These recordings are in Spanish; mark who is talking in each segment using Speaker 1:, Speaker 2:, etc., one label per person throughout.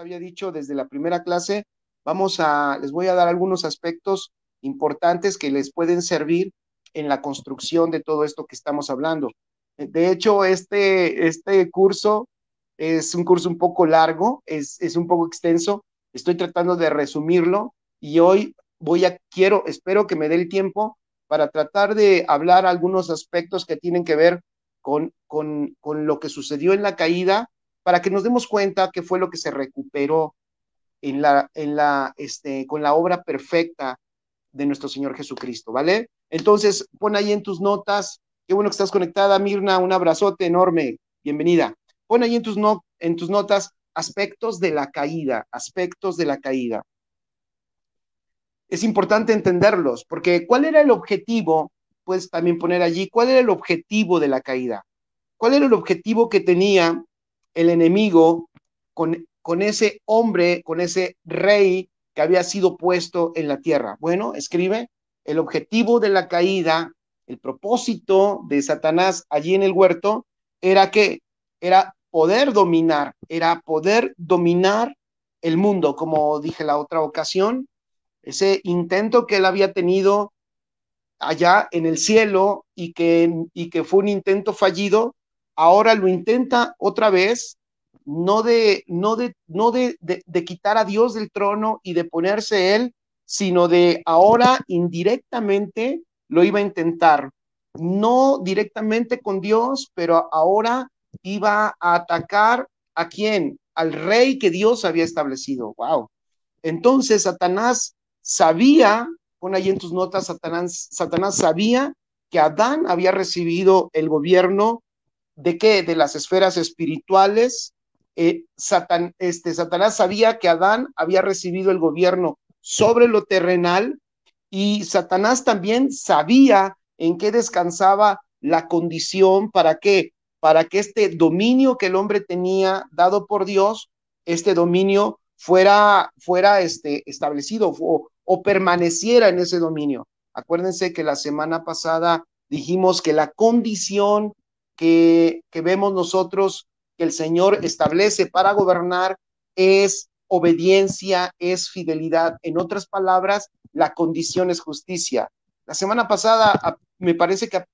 Speaker 1: había dicho desde la primera clase, les voy a dar algunos aspectos importantes que les pueden servir en la construcción de todo esto que estamos hablando. De hecho, este curso es un curso un poco largo, es un poco extenso. Estoy tratando de resumirlo y hoy espero que me dé el tiempo para tratar de hablar algunos aspectos que tienen que ver con lo que sucedió en la caída, para que nos demos cuenta qué fue lo que se recuperó con la obra perfecta de nuestro Señor Jesucristo, ¿vale? Entonces, pon ahí en tus notas, qué bueno que estás conectada, Mirna, un abrazote enorme, bienvenida. Pon ahí en tus notas aspectos de la caída, aspectos de la caída. Es importante entenderlos, porque ¿cuál era el objetivo? Puedes también poner allí, ¿cuál era el objetivo de la caída? ¿Cuál era el objetivo que tenía el enemigo con ese hombre, con ese rey que había sido puesto en la tierra? Bueno, escribe, el objetivo de la caída, el propósito de Satanás allí en el huerto era que era poder dominar el mundo, como dije la otra ocasión, ese intento que él había tenido allá en el cielo y que fue un intento fallido, ahora lo intenta otra vez, no de quitar a Dios del trono y de ponerse él, sino de ahora indirectamente lo iba a intentar, no directamente con Dios, pero ahora iba a atacar a quién, al rey que Dios había establecido. Wow. Entonces Satanás sabía, pon ahí en tus notas, Satanás sabía que Adán había recibido el gobierno de qué, de las esferas espirituales. Satanás sabía que Adán había recibido el gobierno sobre lo terrenal, y Satanás también sabía en qué descansaba la condición, para que este dominio que el hombre tenía dado por Dios, este dominio fuera establecido o permaneciera en ese dominio. Acuérdense que la semana pasada dijimos que la condición que vemos nosotros que el Señor establece para gobernar es obediencia, es fidelidad. En otras palabras, la condición es justicia. La semana pasada me parece que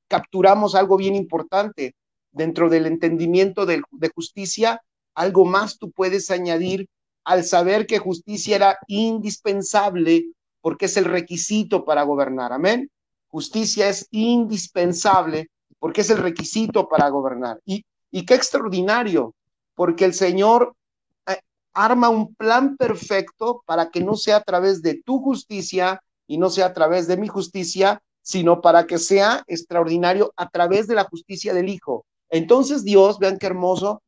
Speaker 1: capturamos algo bien importante dentro del entendimiento de justicia. Algo más tú puedes añadir al saber que justicia era indispensable porque es el requisito para gobernar. Amén. Justicia es indispensable porque es el requisito para gobernar. Y qué extraordinario, porque el Señor arma un plan perfecto para que no sea a través de tu justicia y no sea a través de mi justicia, sino para que sea extraordinario a través de la justicia del Hijo. Entonces Dios, vean qué hermoso,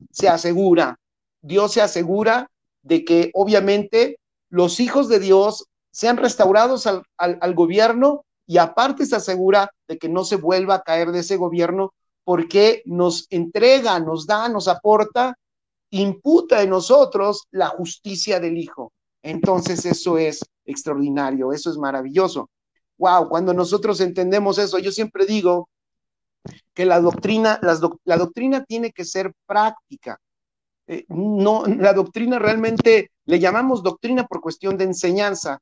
Speaker 1: Dios se asegura de que obviamente los hijos de Dios sean restaurados al gobierno, y aparte se asegura de que no se vuelva a caer de ese gobierno, porque nos entrega, nos da, nos aporta, imputa en nosotros la justicia del Hijo. Entonces eso es extraordinario, eso es maravilloso. Wow, cuando nosotros entendemos eso, yo siempre digo que la doctrina tiene que ser práctica. No, la doctrina realmente le llamamos doctrina por cuestión de enseñanza,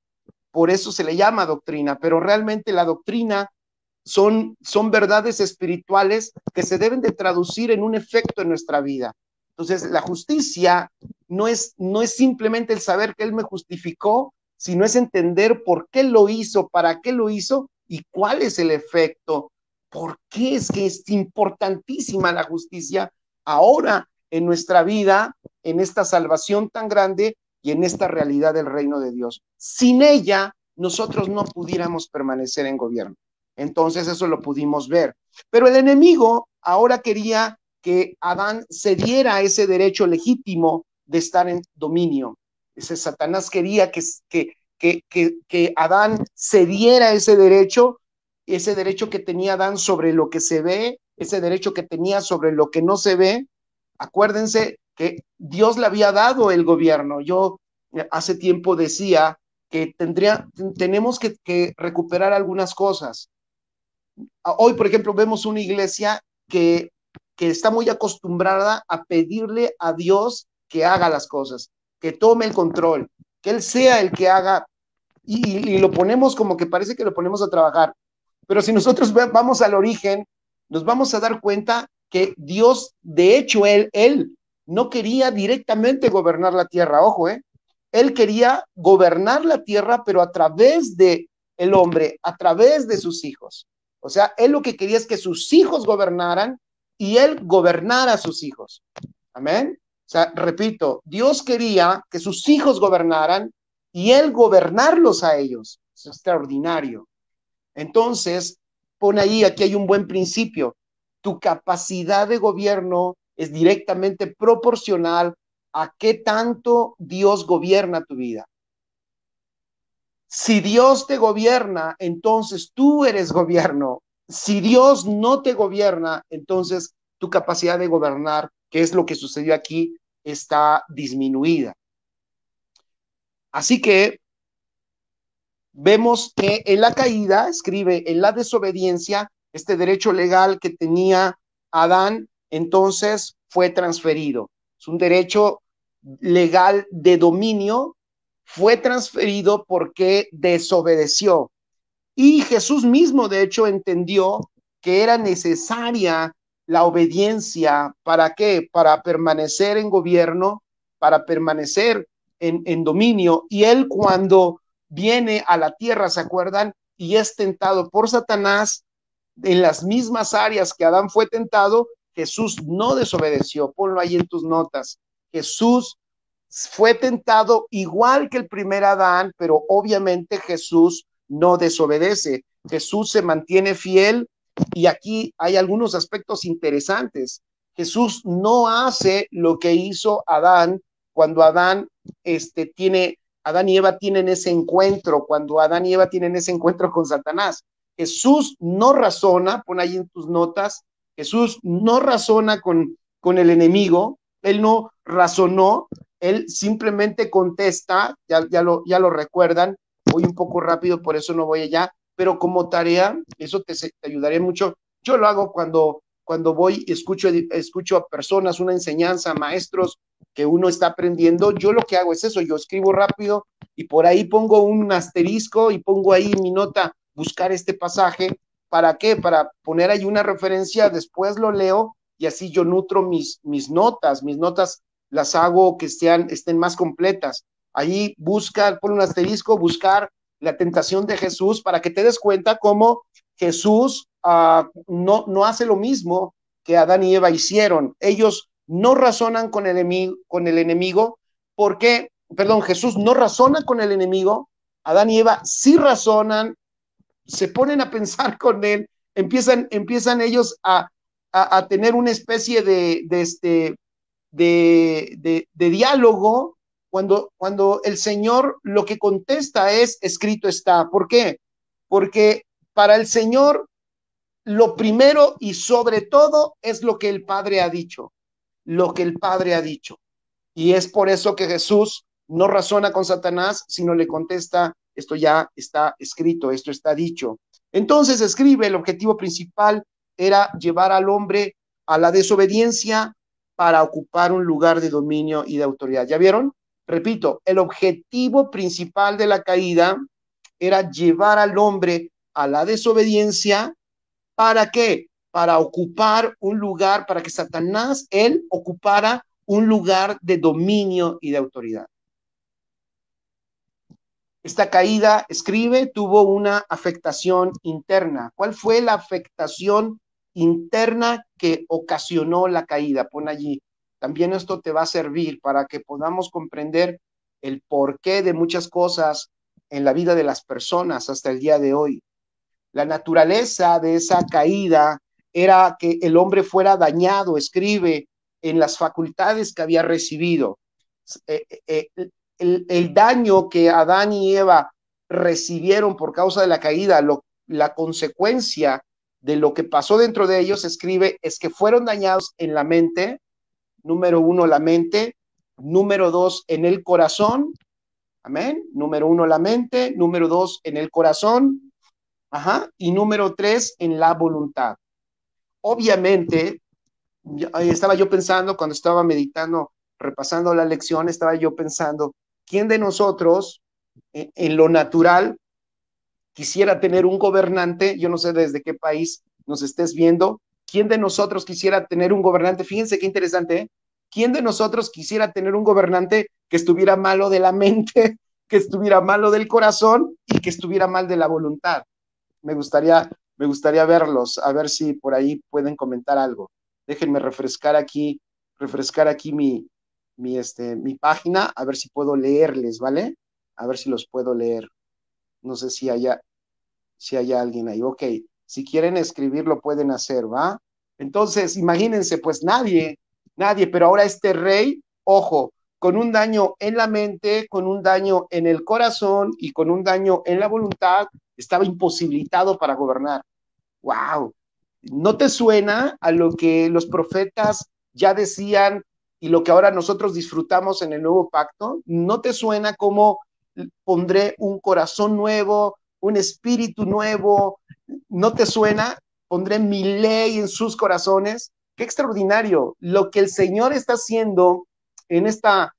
Speaker 1: por eso se le llama doctrina, pero realmente la doctrina son verdades espirituales que se deben de traducir en un efecto en nuestra vida. Entonces, la justicia no es simplemente el saber que Él me justificó, sino es entender por qué lo hizo, para qué lo hizo y cuál es el efecto. ¿Por qué es que es importantísima la justicia ahora en nuestra vida, en esta salvación tan grande y en esta realidad del reino de Dios? Sin ella, nosotros no pudiéramos permanecer en gobierno. Entonces eso lo pudimos ver. Pero el enemigo ahora quería que Adán cediera ese derecho legítimo de estar en dominio. Ese Satanás quería que Adán cediera ese derecho que tenía Adán sobre lo que se ve, ese derecho que tenía sobre lo que no se ve. Acuérdense que Dios le había dado el gobierno. Yo hace tiempo decía que tenemos que recuperar algunas cosas. Hoy, por ejemplo, vemos una iglesia que está muy acostumbrada a pedirle a Dios que haga las cosas. que tome el control, que Él sea el que haga, y lo ponemos como que parece que lo ponemos a trabajar. Pero si nosotros vamos al origen, nos vamos a dar cuenta que Dios, de hecho, él no quería directamente gobernar la tierra, ojo, Él quería gobernar la tierra, pero a través de el hombre, a través de sus hijos. O sea, él lo que quería es que sus hijos gobernaran y él gobernara a sus hijos. Amén. O sea, repito, Dios quería que sus hijos gobernaran y él gobernarlos a ellos. Es extraordinario. Entonces, pon ahí, aquí hay un buen principio. Tu capacidad de gobierno es directamente proporcional a qué tanto Dios gobierna tu vida. Si Dios te gobierna, entonces tú eres gobierno. Si Dios no te gobierna, entonces tu capacidad de gobernar, que es lo que sucedió aquí, está disminuida. Así que vemos que en la caída, escribe, en la desobediencia, este derecho legal que tenía Adán, entonces fue transferido. Es un derecho legal de dominio, fue transferido porque desobedeció. Y Jesús mismo, de hecho, entendió que era necesaria la obediencia. ¿Para qué? Para permanecer en gobierno, para permanecer en dominio. Y él cuando viene a la tierra, ¿se acuerdan? Y es tentado por Satanás en las mismas áreas que Adán fue tentado, Jesús no desobedeció. Ponlo ahí en tus notas. Jesús fue tentado igual que el primer Adán, pero obviamente Jesús no desobedece. Jesús se mantiene fiel y aquí hay algunos aspectos interesantes. Jesús no hace lo que hizo Adán cuando Adán y Eva tienen ese encuentro, cuando Adán y Eva tienen ese encuentro con Satanás. Jesús no razona, pon ahí en tus notas, Jesús no razona con el enemigo, él no razonó, él simplemente contesta, ya lo recuerdan, voy un poco rápido, por eso no voy allá, pero como tarea, eso te ayudaría mucho. Yo lo hago cuando voy, escucho a personas, una enseñanza, maestros que uno está aprendiendo, yo lo que hago es eso, yo escribo rápido y por ahí pongo un asterisco y pongo ahí en mi nota, buscar este pasaje, ¿para qué? Para poner ahí una referencia, después lo leo y así yo nutro mis notas las hago que estén más completas. Ahí busca, pon un asterisco, buscar la tentación de Jesús para que te des cuenta cómo Jesús no hace lo mismo que Adán y Eva hicieron. Ellos no razonan con el enemigo, porque, perdón, Jesús no razona con el enemigo, Adán y Eva sí razonan, se ponen a pensar con él, empiezan ellos a tener una especie de diálogo cuando el Señor lo que contesta es escrito está. ¿Por qué? Porque para el Señor lo primero y sobre todo es lo que el Padre ha dicho, lo que el Padre ha dicho. Y es por eso que Jesús no razona con Satanás, sino le contesta, esto ya está escrito, esto está dicho. Entonces escribe, el objetivo principal era llevar al hombre a la desobediencia para ocupar un lugar de dominio y de autoridad. ¿Ya vieron? Repito, el objetivo principal de la caída era llevar al hombre a la desobediencia. ¿Para qué? Para ocupar un lugar, para que Satanás, él ocupara un lugar de dominio y de autoridad. Esta caída, escribe, tuvo una afectación interna. ¿Cuál fue la afectación interna que ocasionó la caída? Pon allí. También esto te va a servir para que podamos comprender el porqué de muchas cosas en la vida de las personas hasta el día de hoy. La naturaleza de esa caída era que el hombre fuera dañado, escribe, en las facultades que había recibido. El daño que Adán y Eva recibieron por causa de la caída, la consecuencia de lo que pasó dentro de ellos, escribe, es que fueron dañados en la mente, número uno, la mente, número dos, en el corazón, amén, número uno, la mente, número dos, en el corazón, ajá, y número tres, en la voluntad. Obviamente, estaba yo pensando cuando estaba meditando repasando la lección, estaba yo pensando, ¿quién de nosotros en lo natural quisiera tener un gobernante? Yo no sé desde qué país nos estés viendo. ¿Quién de nosotros quisiera tener un gobernante? Fíjense qué interesante, ¿eh? ¿Quién de nosotros quisiera tener un gobernante que estuviera malo de la mente, que estuviera malo del corazón y que estuviera mal de la voluntad? Me gustaría, me gustaría verlos, a ver si por ahí pueden comentar algo. Déjenme refrescar aquí mi página, a ver si puedo leerles, ¿vale? A ver si los puedo leer. No sé si hay alguien ahí. Ok, si quieren escribir lo pueden hacer, ¿va? Entonces, imagínense, pues nadie, pero ahora este rey, ojo, con un daño en la mente, con un daño en el corazón y con un daño en la voluntad, estaba imposibilitado para gobernar. ¡Wow! ¿No te suena a lo que los profetas ya decían y lo que ahora nosotros disfrutamos en el nuevo pacto? ¿No te suena como pondré un corazón nuevo, un espíritu nuevo? ¿No te suena? Pondré mi ley en sus corazones. Qué extraordinario lo que el Señor está haciendo en esta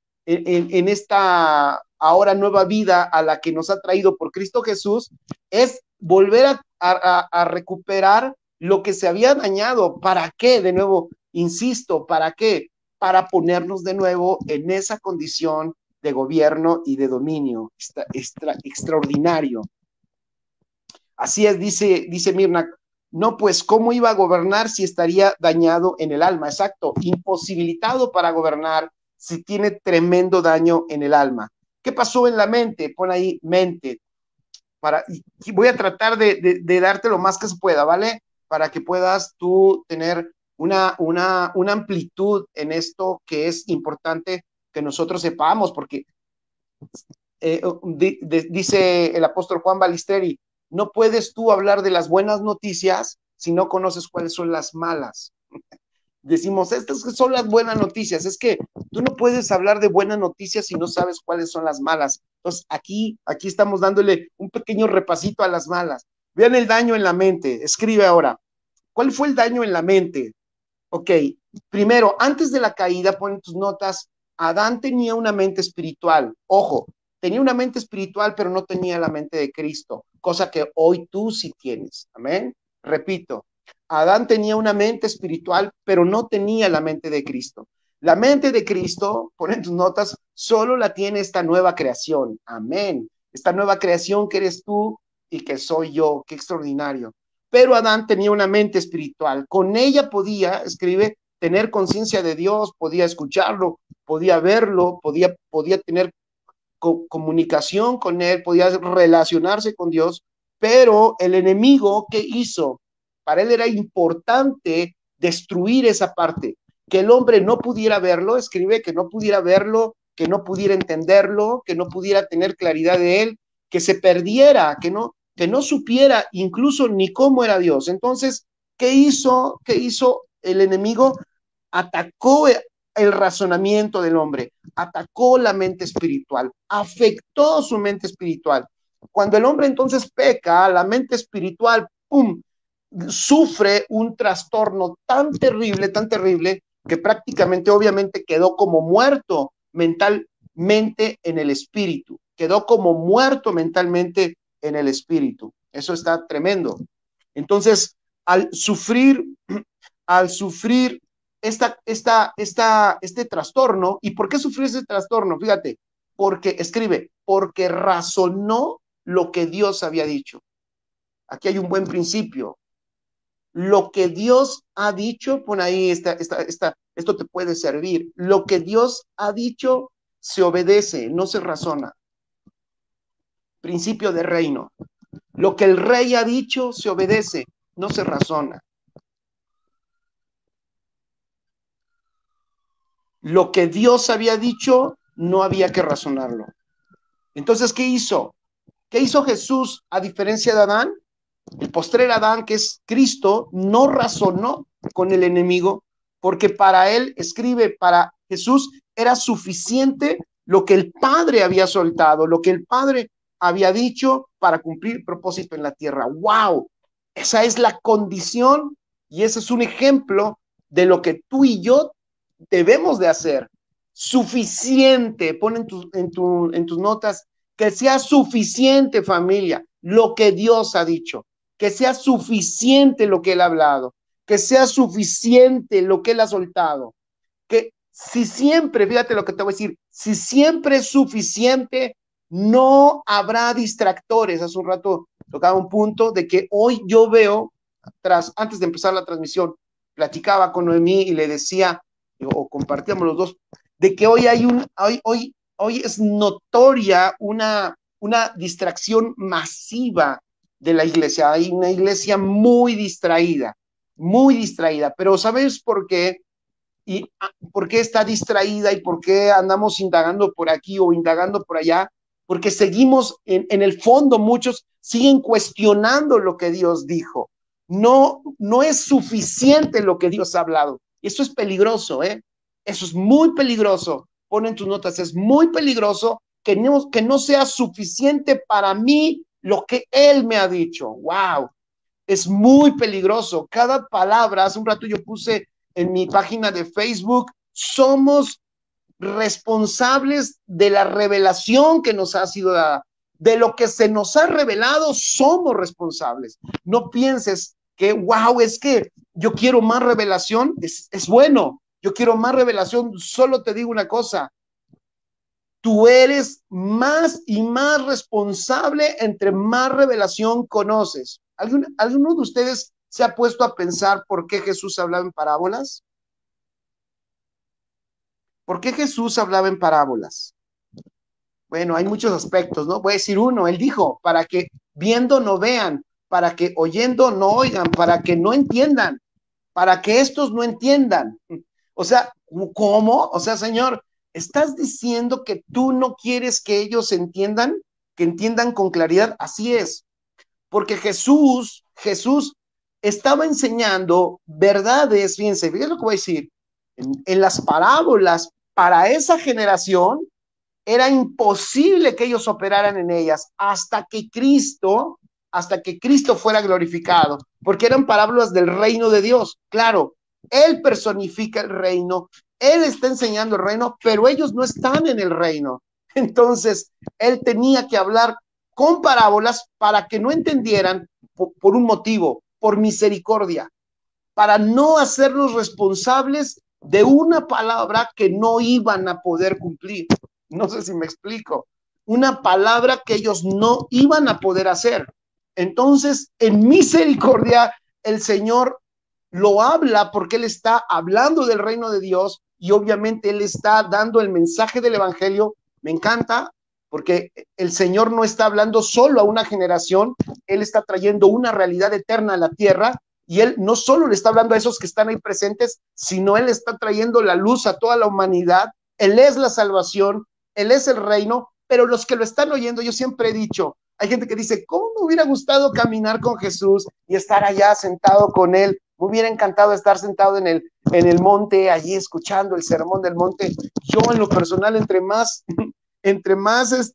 Speaker 1: ahora nueva vida a la que nos ha traído por Cristo Jesús, es volver a recuperar lo que se había dañado. ¿Para qué? De nuevo, insisto, ¿para qué? Para ponernos de nuevo en esa condición de gobierno y de dominio extraordinario. Así es, dice Mirna, no, pues, ¿cómo iba a gobernar si estaría dañado en el alma? Exacto, imposibilitado para gobernar si tiene tremendo daño en el alma. ¿Qué pasó en la mente? Pon ahí mente. Y voy a tratar de darte lo más que se pueda, ¿vale? Para que puedas tú tener una amplitud en esto que es importante que nosotros sepamos, porque dice el apóstol Juan Balisteri, no puedes tú hablar de las buenas noticias si no conoces cuáles son las malas. Decimos, estas son las buenas noticias, es que tú no puedes hablar de buenas noticias si no sabes cuáles son las malas. Entonces, aquí estamos dándole un pequeño repasito a las malas. Vean el daño en la mente, escribe ahora, ¿cuál fue el daño en la mente? Ok, primero, antes de la caída, pon tus notas, Adán tenía una mente espiritual, ojo, tenía una mente espiritual, pero no tenía la mente de Cristo, cosa que hoy tú sí tienes, amén. Repito, Adán tenía una mente espiritual, pero no tenía la mente de Cristo. La mente de Cristo, pon tus notas, solo la tiene esta nueva creación, amén. Esta nueva creación que eres tú y que soy yo, qué extraordinario. Pero Adán tenía una mente espiritual. Con ella podía, escribe, tener conciencia de Dios, podía escucharlo, podía verlo, podía tener comunicación con él, podía relacionarse con Dios, pero el enemigo, ¿qué hizo? Para él era importante destruir esa parte, que el hombre no pudiera verlo, escribe, que no pudiera verlo, que no pudiera entenderlo, que no pudiera tener claridad de él, que se perdiera, que no supiera incluso ni cómo era Dios. Entonces, ¿qué hizo? ¿Qué hizo el enemigo? Atacó el razonamiento del hombre, atacó la mente espiritual, afectó su mente espiritual. Cuando el hombre entonces peca, la mente espiritual, ¡pum!, sufre un trastorno tan terrible, que prácticamente obviamente quedó como muerto mentalmente en el espíritu, quedó como muerto mentalmente en el espíritu. Eso está tremendo. Entonces, al sufrir este trastorno. ¿Y por qué sufrió ese trastorno? Fíjate, porque escribe, porque razonó lo que Dios había dicho. Aquí hay un buen principio. Lo que Dios ha dicho, pon ahí esto te puede servir. Lo que Dios ha dicho se obedece, no se razona. Principio de reino. Lo que el rey ha dicho se obedece, no se razona. Lo que Dios había dicho, no había que razonarlo. Entonces, ¿qué hizo? ¿Qué hizo Jesús a diferencia de Adán? El postrer Adán, que es Cristo, no razonó con el enemigo, porque para él, escribe, para Jesús era suficiente lo que el Padre había soltado, lo que el Padre había dicho para cumplir propósito en la tierra. ¡Wow! Esa es la condición y ese es un ejemplo de lo que tú y yo debemos de hacer. suficiente, pon en tus notas, que sea suficiente, familia, lo que Dios ha dicho, que sea suficiente lo que Él ha hablado, que sea suficiente lo que Él ha soltado, que si siempre, fíjate lo que te voy a decir, si siempre es suficiente, no habrá distractores. Hace un rato tocaba un punto de que hoy yo veo, antes de empezar la transmisión, platicaba con Noemí y le decía, o compartíamos los dos, de que hoy es notoria una distracción masiva de la iglesia. Hay una iglesia muy distraída, pero ¿sabes por qué? ¿Y por qué está distraída y por qué andamos indagando por aquí o indagando por allá? Porque seguimos, en el fondo, muchos siguen cuestionando lo que Dios dijo. No es suficiente lo que Dios ha hablado. Eso es peligroso, ¿eh? Eso es muy peligroso. Pon en tus notas, es muy peligroso que no sea suficiente para mí lo que Él me ha dicho. ¡Wow! Es muy peligroso. Cada palabra, hace un rato yo puse en mi página de Facebook, somos responsables de la revelación que nos ha sido dada. De lo que se nos ha revelado, somos responsables. No pienses que, wow, es que yo quiero más revelación. Es bueno, yo quiero más revelación. Solo te digo una cosa, tú eres más y más responsable entre más revelación conoces. ¿Alguno de ustedes se ha puesto a pensar por qué Jesús hablaba en parábolas? ¿Por qué Jesús hablaba en parábolas? Bueno, hay muchos aspectos, ¿no? Voy a decir uno, él dijo, para que viendo no vean, para que oyendo no oigan, para que no entiendan, para que estos no entiendan. O sea, ¿cómo? O sea, Señor, ¿estás diciendo que tú no quieres que ellos entiendan, que entiendan con claridad? Así es, porque Jesús estaba enseñando verdades, fíjense lo que voy a decir, en las parábolas para esa generación era imposible que ellos operaran en ellas hasta que Cristo fuera glorificado, porque eran parábolas del reino de Dios. Claro, Él personifica el reino, Él está enseñando el reino, pero ellos no están en el reino. Entonces, Él tenía que hablar con parábolas para que no entendieran por un motivo, por misericordia, para no hacerlos responsables de una palabra que no iban a poder cumplir. No sé si me explico. Una palabra que ellos no iban a poder hacer. Entonces, en misericordia, el Señor lo habla porque Él está hablando del reino de Dios y obviamente Él está dando el mensaje del Evangelio. Me encanta porque el Señor no está hablando solo a una generación, Él está trayendo una realidad eterna a la tierra y Él no solo le está hablando a esos que están ahí presentes, sino Él está trayendo la luz a toda la humanidad. Él es la salvación, Él es el reino, pero los que lo están oyendo, yo siempre he dicho, hay gente que dice, ¿cómo me hubiera gustado caminar con Jesús y estar allá sentado con Él? Me hubiera encantado estar sentado en el monte, allí escuchando el sermón del monte. Yo en lo personal, entre más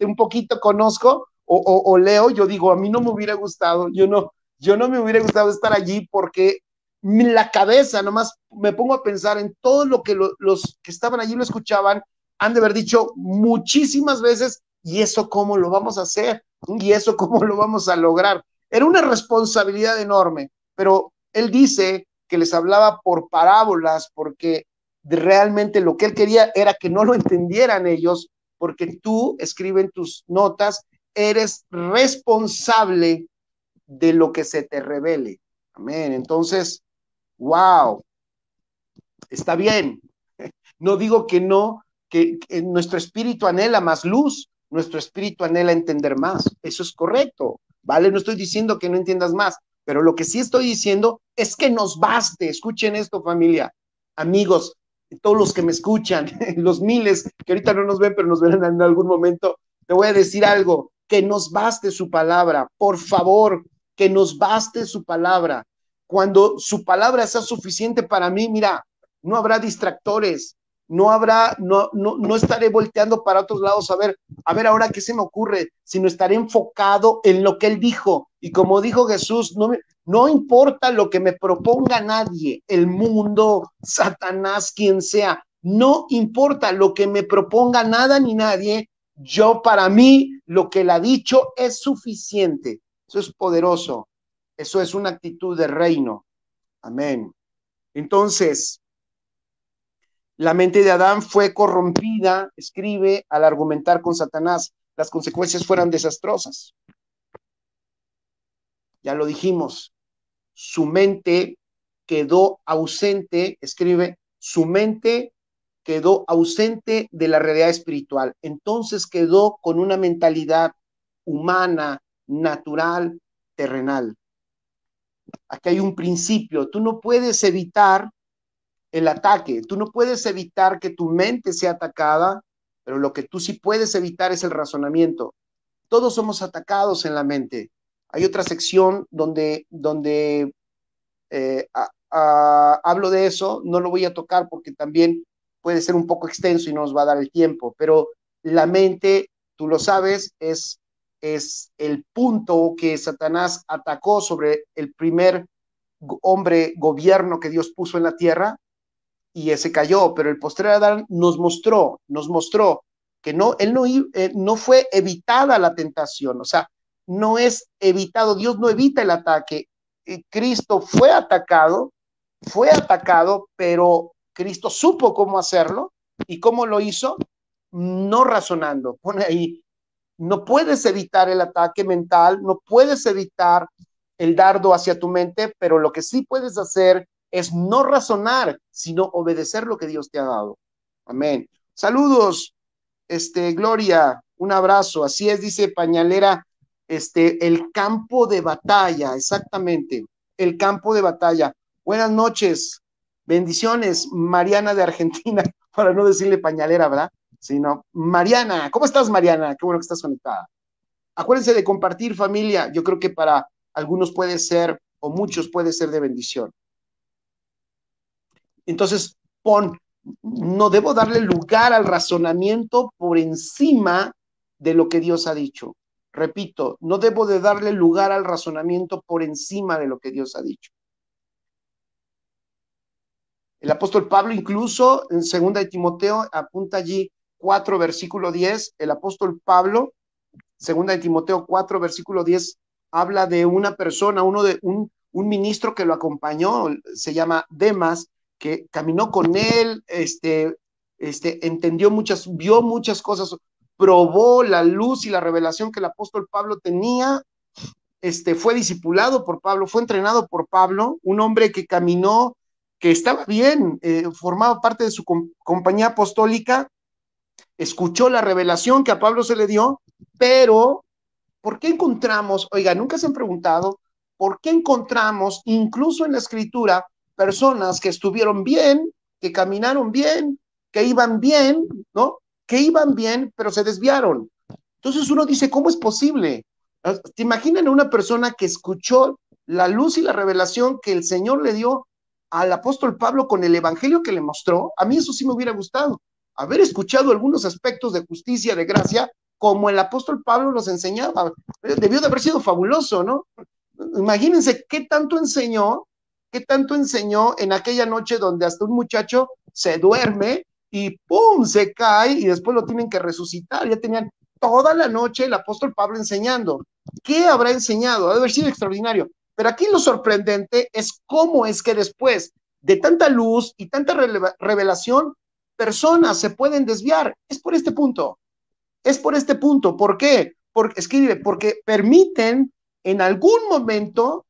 Speaker 1: un poquito conozco o leo, yo digo, a mí no me hubiera gustado, yo no me hubiera gustado estar allí porque la cabeza, nomás me pongo a pensar en todo lo que los que estaban allí lo escuchaban, han de haber dicho muchísimas veces, ¿y eso cómo lo vamos a hacer? ¿Y eso cómo lo vamos a lograr? Era una responsabilidad enorme, pero él dice que les hablaba por parábolas, porque realmente lo que él quería era que no lo entendieran ellos, porque tú, escribe en tus notas, eres responsable de lo que se te revele. Amén. Entonces, wow, está bien. No digo que no, que nuestro espíritu anhela más luz, nuestro espíritu anhela entender más. Eso es correcto, ¿vale? No estoy diciendo que no entiendas más, pero lo que sí estoy diciendo es que nos baste. Escuchen esto, familia, amigos, todos los que me escuchan, los miles que ahorita no nos ven, pero nos verán en algún momento. Te voy a decir algo, que nos baste su palabra, por favor, que nos baste su palabra. Cuando su palabra sea suficiente para mí, mira, no habrá distractores, no estaré volteando para otros lados a ver ahora qué se me ocurre, sino estaré enfocado en lo que él dijo. Y como dijo Jesús, no importa lo que me proponga nadie, el mundo, Satanás, quien sea, no importa lo que me proponga nada ni nadie, yo para mí lo que él ha dicho es suficiente. Eso es poderoso. Eso es una actitud de reino. Amén. Entonces, la mente de Adán fue corrompida, escribe, al argumentar con Satanás. Las consecuencias fueron desastrosas. Ya lo dijimos. Su mente quedó ausente, escribe, su mente quedó ausente de la realidad espiritual. Entonces quedó con una mentalidad humana, natural, terrenal. Aquí hay un principio. Tú no puedes evitar el ataque. Tú no puedes evitar que tu mente sea atacada, pero lo que tú sí puedes evitar es el razonamiento. Todos somos atacados en la mente. Hay otra sección donde hablo de eso, no lo voy a tocar porque también puede ser un poco extenso y no nos va a dar el tiempo, pero la mente, tú lo sabes, es el punto que Satanás atacó sobre el primer hombre gobierno que Dios puso en la tierra, y ese cayó, pero el postrer Adán nos mostró que no fue evitada la tentación, o sea, no es evitado, Dios no evita el ataque. Cristo fue atacado, pero Cristo supo cómo hacerlo. ¿Y cómo lo hizo? No razonando. Pone ahí, no puedes evitar el ataque mental, no puedes evitar el dardo hacia tu mente, pero lo que sí puedes hacer es no razonar, sino obedecer lo que Dios te ha dado. Amén. Saludos, Gloria, un abrazo. Así es, dice Pañalera, el campo de batalla, exactamente, el campo de batalla. Buenas noches, bendiciones, Mariana de Argentina, para no decirle Pañalera, ¿verdad? Sino Mariana, ¿cómo estás, Mariana? Qué bueno que estás conectada. Acuérdense de compartir, familia. Yo creo que para algunos puede ser, o muchos puede ser de bendición. Entonces, no debo darle lugar al razonamiento por encima de lo que Dios ha dicho. Repito, no debo de darle lugar al razonamiento por encima de lo que Dios ha dicho. El apóstol Pablo incluso en 2 de Timoteo apunta allí 4, versículo 10, el apóstol Pablo, 2 de Timoteo 4, versículo 10, habla de una persona, un ministro que lo acompañó, se llama Demas, que caminó con él, entendió vio muchas cosas, probó la luz y la revelación que el apóstol Pablo tenía, fue discipulado por Pablo, fue entrenado por Pablo, un hombre que caminó, que estaba bien, formaba parte de su compañía apostólica, escuchó la revelación que a Pablo se le dio, pero ¿por qué encontramos, oiga, nunca se han preguntado, por qué encontramos incluso en la escritura personas que estuvieron bien, que caminaron bien, que iban bien, ¿no? Que iban bien, pero se desviaron? Entonces uno dice, ¿cómo es posible? ¿Te imaginan a una persona que escuchó la luz y la revelación que el Señor le dio al apóstol Pablo con el evangelio que le mostró? A mí eso sí me hubiera gustado, haber escuchado algunos aspectos de justicia, de gracia, como el apóstol Pablo los enseñaba. Debió de haber sido fabuloso, ¿no? Imagínense qué tanto enseñó en aquella noche donde hasta un muchacho se duerme y ¡pum! Se cae y después lo tienen que resucitar. Ya tenían toda la noche el apóstol Pablo enseñando. ¿Qué habrá enseñado? Ha de haber sido extraordinario. Pero aquí lo sorprendente es cómo es que después de tanta luz y tanta revelación, personas se pueden desviar. Es por este punto. Es por este punto. ¿Por qué? Porque permiten en algún momento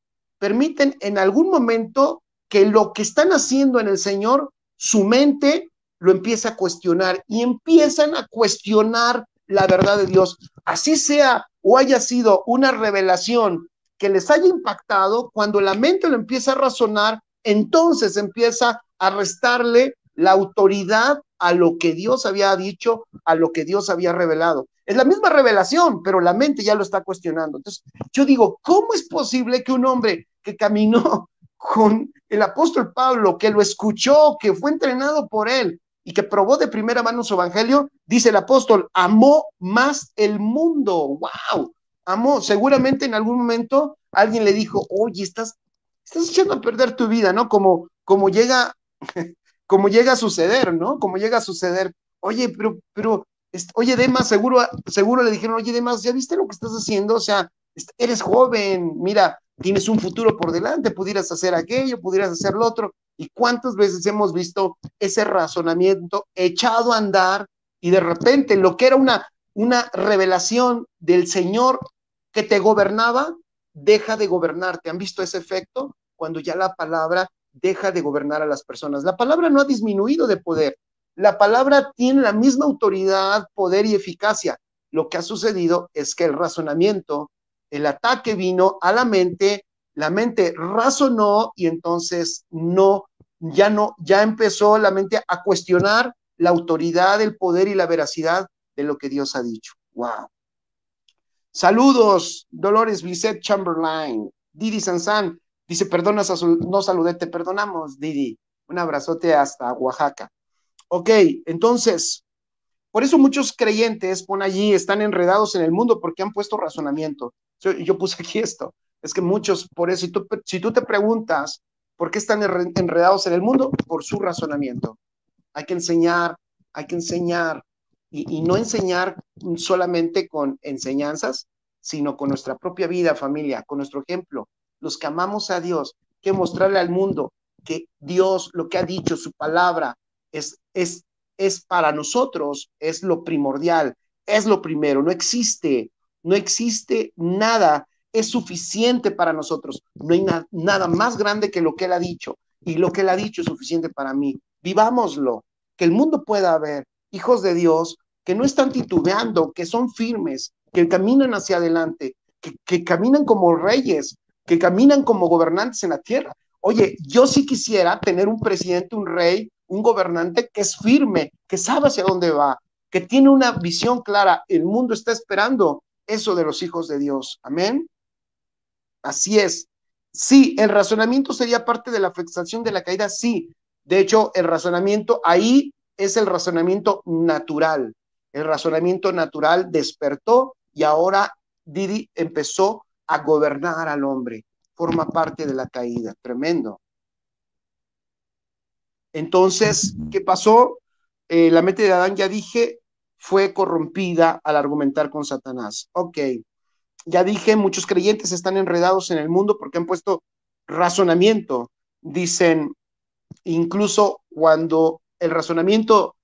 Speaker 1: que lo que están haciendo en el Señor, su mente lo empieza a cuestionar y empiezan a cuestionar la verdad de Dios. Así sea o haya sido una revelación que les haya impactado, cuando la mente lo empieza a razonar, entonces empieza a restarle la autoridad a lo que Dios había dicho, a lo que Dios había revelado. Es la misma revelación, pero la mente ya lo está cuestionando. Entonces, yo digo, ¿cómo es posible que un hombre que caminó con el apóstol Pablo, que lo escuchó, que fue entrenado por él y que probó de primera mano su evangelio, dice el apóstol, amó más el mundo? ¡Wow! Amó. Seguramente en algún momento alguien le dijo, oye, estás echando a perder tu vida, ¿no? Como como llega a suceder, ¿no? Como llega a suceder. Oye, oye, Demas, seguro le dijeron, oye, Demas, ¿ya viste lo que estás haciendo? O sea, eres joven, mira, tienes un futuro por delante, pudieras hacer aquello, pudieras hacer lo otro. ¿Y cuántas veces hemos visto ese razonamiento echado a andar y de repente lo que era una revelación del Señor que te gobernaba, deja de gobernarte? ¿Han visto ese efecto? Cuando ya la palabra deja de gobernar a las personas. La palabra no ha disminuido de poder. La palabra tiene la misma autoridad, poder y eficacia. Lo que ha sucedido es que el razonamiento, el ataque vino a la mente razonó y entonces ya empezó la mente a cuestionar la autoridad, el poder y la veracidad de lo que Dios ha dicho. Wow. Saludos, Dolores Lisette Chamberlain. Didi Sansan dice, perdonas, no saludé, te perdonamos, Didi. Un abrazote hasta Oaxaca. Ok, entonces, por eso muchos creyentes, pon allí, están enredados en el mundo porque han puesto razonamiento. Yo puse aquí esto. Es que muchos, por eso, si tú te preguntas por qué están enredados en el mundo, por su razonamiento. Hay que enseñar, hay que enseñar, y no enseñar solamente con enseñanzas, sino con nuestra propia vida, familia, con nuestro ejemplo. Los que amamos a Dios, que mostrarle al mundo que Dios, lo que ha dicho, su palabra, es para nosotros, es lo primordial, es lo primero, no existe nada, es suficiente para nosotros, no hay nada más grande que lo que Él ha dicho, y lo que Él ha dicho es suficiente para mí. Vivámoslo, que el mundo pueda ver hijos de Dios que no están titubeando, que son firmes, que caminan hacia adelante, que caminan como reyes, que caminan como gobernantes en la tierra. Oye, yo sí quisiera tener un presidente, un rey, un gobernante que es firme, que sabe hacia dónde va, que tiene una visión clara. El mundo está esperando eso de los hijos de Dios. Amén. Así es. Sí, el razonamiento sería parte de la afectación de la caída, sí. De hecho, el razonamiento ahí es el razonamiento natural. El razonamiento natural despertó y ahora Didi empezó a gobernar al hombre. Forma parte de la caída. Tremendo. Entonces, ¿qué pasó? La mente de Adán, ya dije, fue corrompida al argumentar con Satanás. Ok. Ya dije, muchos creyentes están enredados en el mundo porque han puesto razonamiento. Dicen, incluso cuando el razonamiento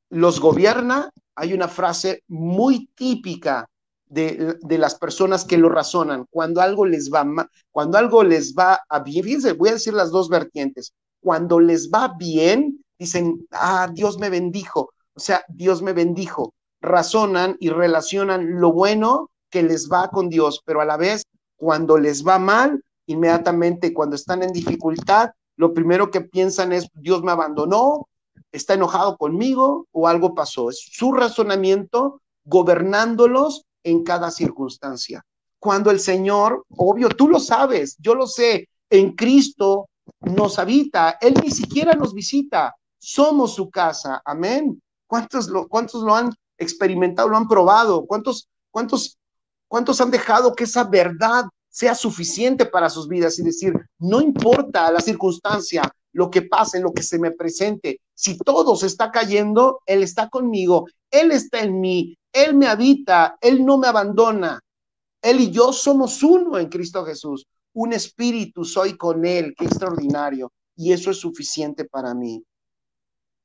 Speaker 1: los gobierna, hay una frase muy típica de las personas que lo razonan. Cuando algo les va mal, cuando algo les va a bien, fíjense, voy a decir las dos vertientes. Cuando les va bien, dicen, Dios me bendijo. O sea, Dios me bendijo. Razonan y relacionan lo bueno que les va con Dios, pero a la vez, cuando les va mal, inmediatamente cuando están en dificultad, lo primero que piensan es, Dios me abandonó, está enojado conmigo o algo pasó. Es su razonamiento gobernándolos en cada circunstancia. Cuando el Señor, obvio, tú lo sabes, yo lo sé, en Cristo nos habita, Él ni siquiera nos visita, somos su casa, amén. ¿Cuántos lo han experimentado, lo han probado? ¿Cuántos han dejado que esa verdad sea suficiente para sus vidas y decir, no importa la circunstancia, lo que pase, lo que se me presente, si todo se está cayendo, Él está conmigo, Él está en mí, Él me habita, Él no me abandona, Él y yo somos uno en Cristo Jesús, un espíritu soy con Él, qué extraordinario, y eso es suficiente para mí.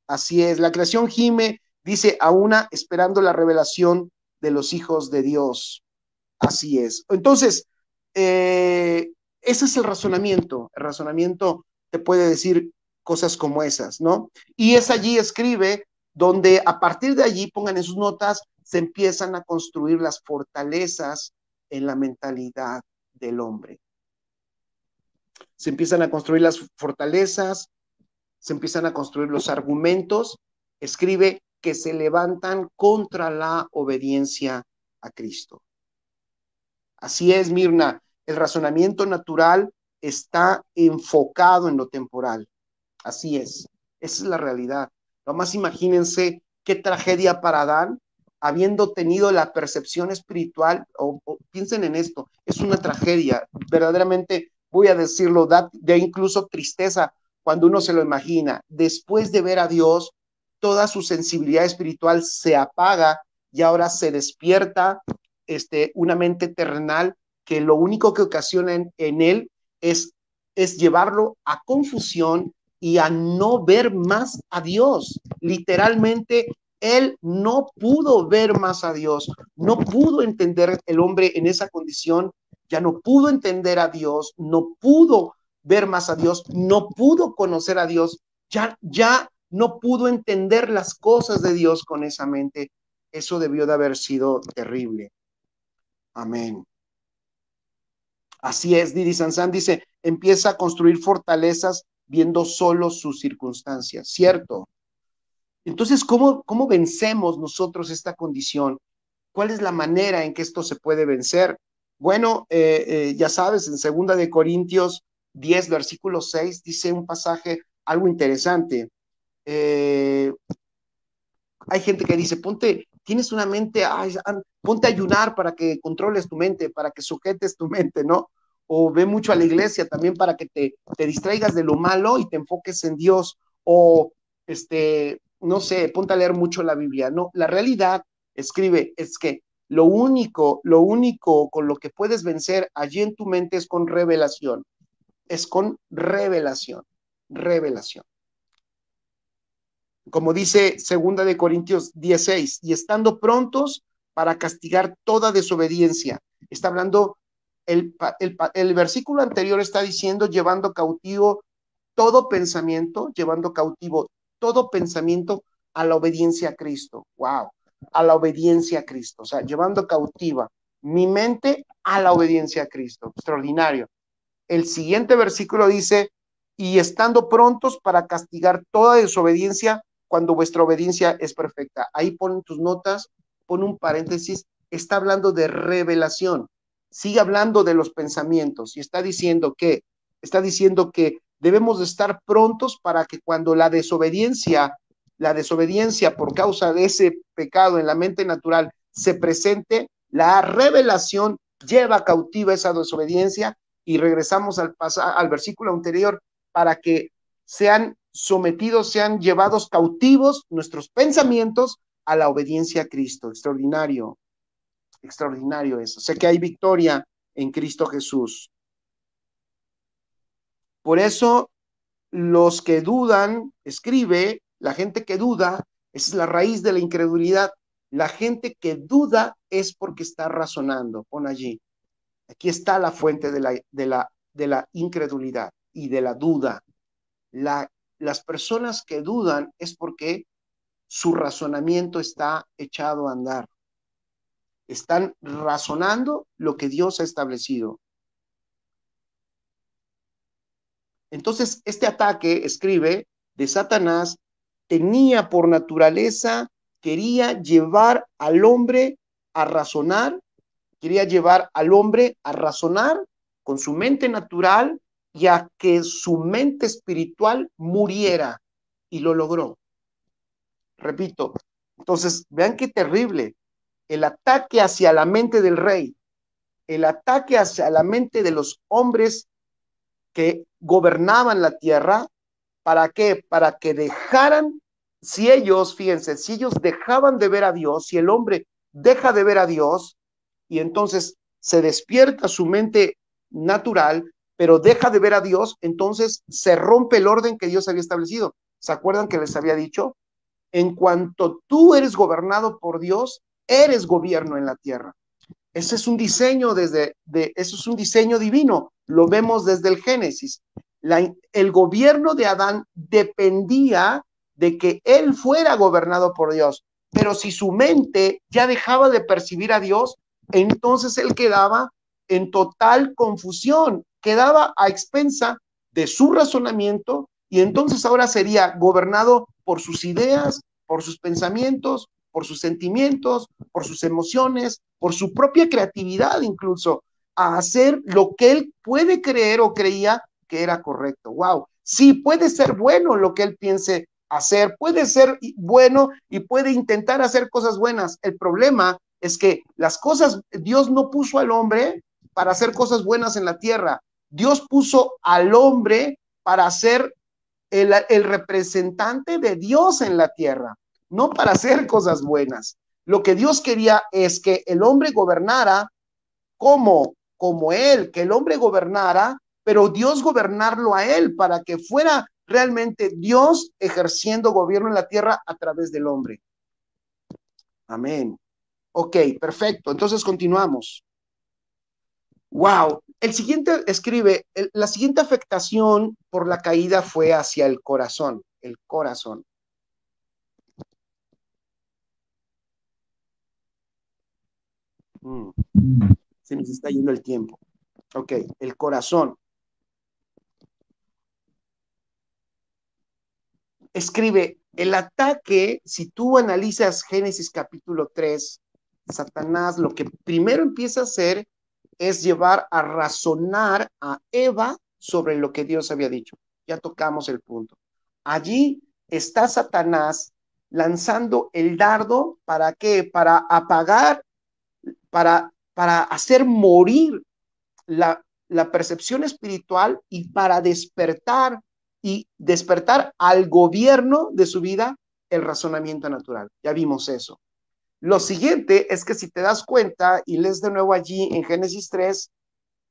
Speaker 1: Así es, la creación gime, dice, a una esperando la revelación de los hijos de Dios. Así es. Entonces, ese es el razonamiento. El razonamiento te puede decir cosas como esas, ¿no? Y es allí, escribe, donde a partir de allí, pongan en sus notas, se empiezan a construir las fortalezas en la mentalidad del hombre. Se empiezan a construir las fortalezas, se empiezan a construir los argumentos, escribe que se levantan contra la obediencia a Cristo. Así es, Mirna, el razonamiento natural está enfocado en lo temporal. Así es, esa es la realidad. Nomás imagínense qué tragedia para Adán, habiendo tenido la percepción espiritual, o piensen en esto, es una tragedia, verdaderamente voy a decirlo, da incluso tristeza cuando uno se lo imagina, después de ver a Dios, toda su sensibilidad espiritual se apaga y ahora se despierta una mente terrenal que lo único que ocasiona en él es llevarlo a confusión y a no ver más a Dios. Literalmente, él no pudo ver más a Dios, no pudo entender el hombre en esa condición, ya no pudo entender a Dios, no pudo ver más a Dios, no pudo conocer a Dios, ya no pudo entender las cosas de Dios con esa mente. Eso debió de haber sido terrible. Amén. Así es, Didi Sansan dice, empieza a construir fortalezas viendo solo sus circunstancias, ¿cierto? Entonces, ¿cómo vencemos nosotros esta condición? ¿Cuál es la manera en que esto se puede vencer? Bueno, ya sabes, en 2 Corintios 10, versículo 6, dice un pasaje algo interesante. Hay gente que dice, tienes una mente, ponte a ayunar para que controles tu mente, para que sujetes tu mente, ¿no? O ve mucho a la iglesia también para que te distraigas de lo malo y te enfoques en Dios. O, no sé, ponte a leer mucho la Biblia. No, la realidad, escribe, es que lo único con lo que puedes vencer allí en tu mente es con revelación. Es con revelación. Revelación. Como dice 2 Corintios 10:6, y estando prontos para castigar toda desobediencia. Está hablando, el versículo anterior está diciendo, llevando cautivo todo pensamiento a la obediencia a Cristo. Wow, a la obediencia a Cristo. O sea, llevando cautiva mi mente a la obediencia a Cristo. Extraordinario. El siguiente versículo dice, y estando prontos para castigar toda desobediencia cuando vuestra obediencia es perfecta. Ahí ponen tus notas, pon un paréntesis, está hablando de revelación, sigue hablando de los pensamientos y está diciendo que debemos de estar prontos para que cuando la desobediencia por causa de ese pecado en la mente natural se presente, la revelación lleva cautiva esa desobediencia. Y regresamos al versículo anterior, para que sean sometidos, sean llevados cautivos nuestros pensamientos a la obediencia a Cristo. Extraordinario, extraordinario eso. Sé que hay victoria en Cristo Jesús. Por eso, los que dudan, escribe, la gente que duda, esa es la raíz de la incredulidad. La gente que duda es porque está razonando. Pon allí. Aquí está la fuente de la incredulidad y de la duda. Las personas que dudan es porque su razonamiento está echado a andar. Están razonando lo que Dios ha establecido. Entonces, este ataque, escribe, de Satanás, tenía por naturaleza, quería llevar al hombre a razonar, con su mente natural y a que su mente espiritual muriera. Y lo logró. Repito, entonces, vean qué terrible. El ataque hacia la mente del rey, el ataque hacia la mente de los hombres que gobernaban la tierra. ¿Para qué? Para que dejaran, fíjense, si ellos dejaban de ver a Dios, si el hombre deja de ver a Dios, y entonces se despierta su mente natural, pero deja de ver a Dios, entonces se rompe el orden que Dios había establecido. ¿Se acuerdan que les había dicho? En cuanto tú eres gobernado por Dios, eres gobierno en la tierra. Ese es un diseño eso es un diseño divino. Lo vemos desde el Génesis. El gobierno de Adán dependía de que él fuera gobernado por Dios. Pero si su mente ya dejaba de percibir a Dios, entonces él quedaba en total confusión, quedaba a expensa de su razonamiento y entonces ahora sería gobernado por sus ideas, por sus pensamientos, por sus sentimientos, por sus emociones, por su propia creatividad incluso, a hacer lo que él puede creer o creía que era correcto. Wow, sí, puede ser bueno lo que él piense hacer, puede ser bueno y puede intentar hacer cosas buenas. El problema es que Dios no puso al hombre para hacer cosas buenas en la tierra. Dios puso al hombre para hacer el representante de Dios en la tierra, no para hacer cosas buenas. Lo que Dios quería es que el hombre gobernara como él, que el hombre gobernara, pero Dios gobernarlo a él para que fuera realmente Dios ejerciendo gobierno en la tierra a través del hombre. Amén. Ok, perfecto. Entonces continuamos. Wow. El siguiente escribe, la siguiente afectación por la caída fue hacia el corazón, el corazón. Se nos está yendo el tiempo. Ok, el corazón. Escribe, el ataque, si tú analizas Génesis capítulo 3, Satanás lo que primero empieza a hacer es llevar a razonar a Eva sobre lo que Dios había dicho. Ya tocamos el punto. Allí está Satanás lanzando el dardo, ¿para qué? Para apagar, para hacer morir la percepción espiritual y para despertar al gobierno de su vida el razonamiento natural. Ya vimos eso. Lo siguiente es que si te das cuenta y lees de nuevo allí en Génesis 3,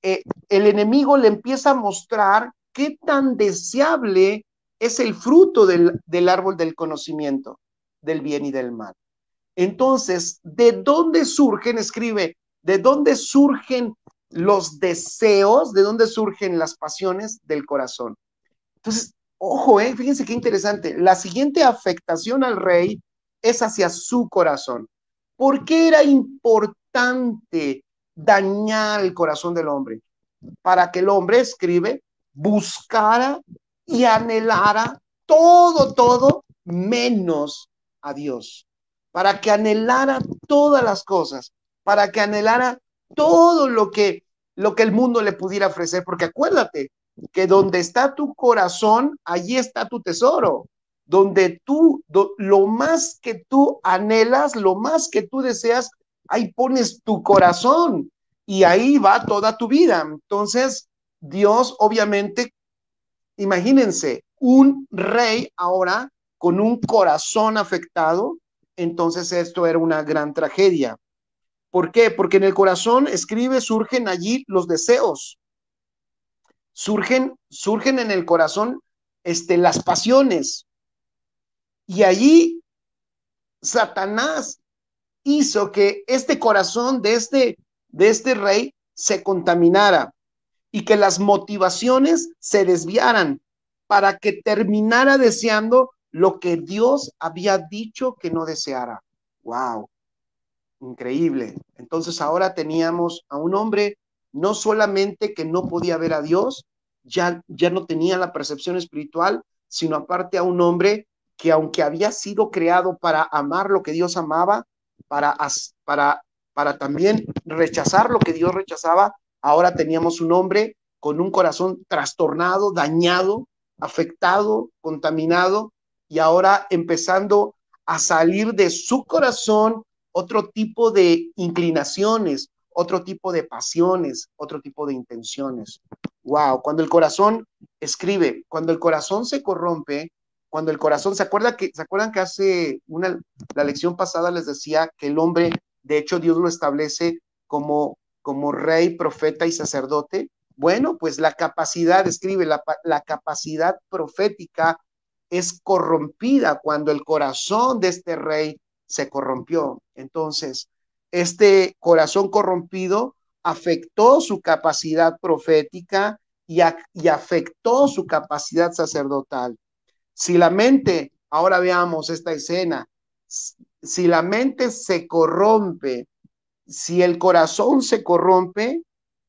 Speaker 1: el enemigo le empieza a mostrar qué tan deseable es el fruto del árbol del conocimiento del bien y del mal. Entonces, ¿de dónde surgen? Escribe, ¿de dónde surgen los deseos? ¿De dónde surgen las pasiones? Del corazón. Entonces, ojo, fíjense qué interesante. La siguiente afectación al rey es hacia su corazón. ¿Por qué era importante dañar el corazón del hombre? Para que el hombre, escribe, buscara y anhelara todo menos a Dios. Para que anhelara todas las cosas, para que anhelara todo lo que el mundo le pudiera ofrecer, porque acuérdate que donde está tu corazón, allí está tu tesoro. Donde lo más que tú anhelas, lo más que tú deseas, ahí pones tu corazón y ahí va toda tu vida. Entonces, Dios, obviamente, imagínense, un rey ahora con un corazón afectado, entonces esto era una gran tragedia. ¿Por qué? Porque en el corazón, escribe, surgen allí los deseos, surgen en el corazón las pasiones. Y allí Satanás hizo que este corazón de este rey se contaminara y que las motivaciones se desviaran para que terminara deseando lo que Dios había dicho que no deseara. Wow, increíble. Entonces ahora teníamos a un hombre no solamente que no podía ver a Dios, ya no tenía la percepción espiritual, sino aparte a un hombre que aunque había sido creado para amar lo que Dios amaba, para, para, para también rechazar lo que Dios rechazaba, ahora teníamos un hombre con un corazón trastornado, dañado, afectado, contaminado, y ahora empezando a salir de su corazón otro tipo de inclinaciones, otro tipo de pasiones, otro tipo de intenciones. Wow, cuando el corazón escribe, cuando el corazón se corrompe, cuando el corazón, ¿se acuerdan que hace la lección pasada les decía que el hombre, de hecho Dios lo establece como rey, profeta y sacerdote? Bueno, pues la capacidad, escribe, la capacidad profética es corrompida cuando el corazón de este rey se corrompió. Entonces, este corazón corrompido afectó su capacidad profética y afectó su capacidad sacerdotal. Si la mente, ahora veamos esta escena, si la mente se corrompe, si el corazón se corrompe,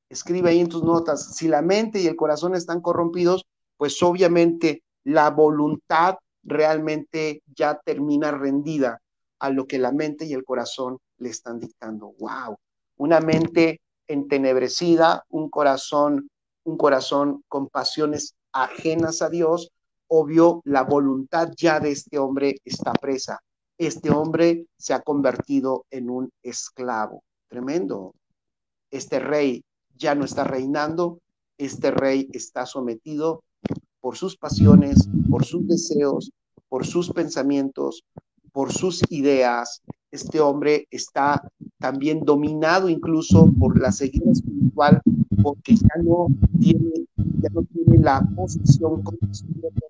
Speaker 1: escribe ahí en tus notas, si la mente y el corazón están corrompidos, pues obviamente la voluntad realmente ya termina rendida a lo que la mente y el corazón le están dictando. Wow, una mente entenebrecida, un corazón con pasiones ajenas a Dios, obvio, la voluntad ya de este hombre está presa. Este hombre se ha convertido en un esclavo. Tremendo. Este rey ya no está reinando, este rey está sometido por sus pasiones, por sus deseos, por sus pensamientos, por sus ideas. Este hombre está también dominado incluso por la ceguera espiritual, porque ya no tiene la posición correspondiente.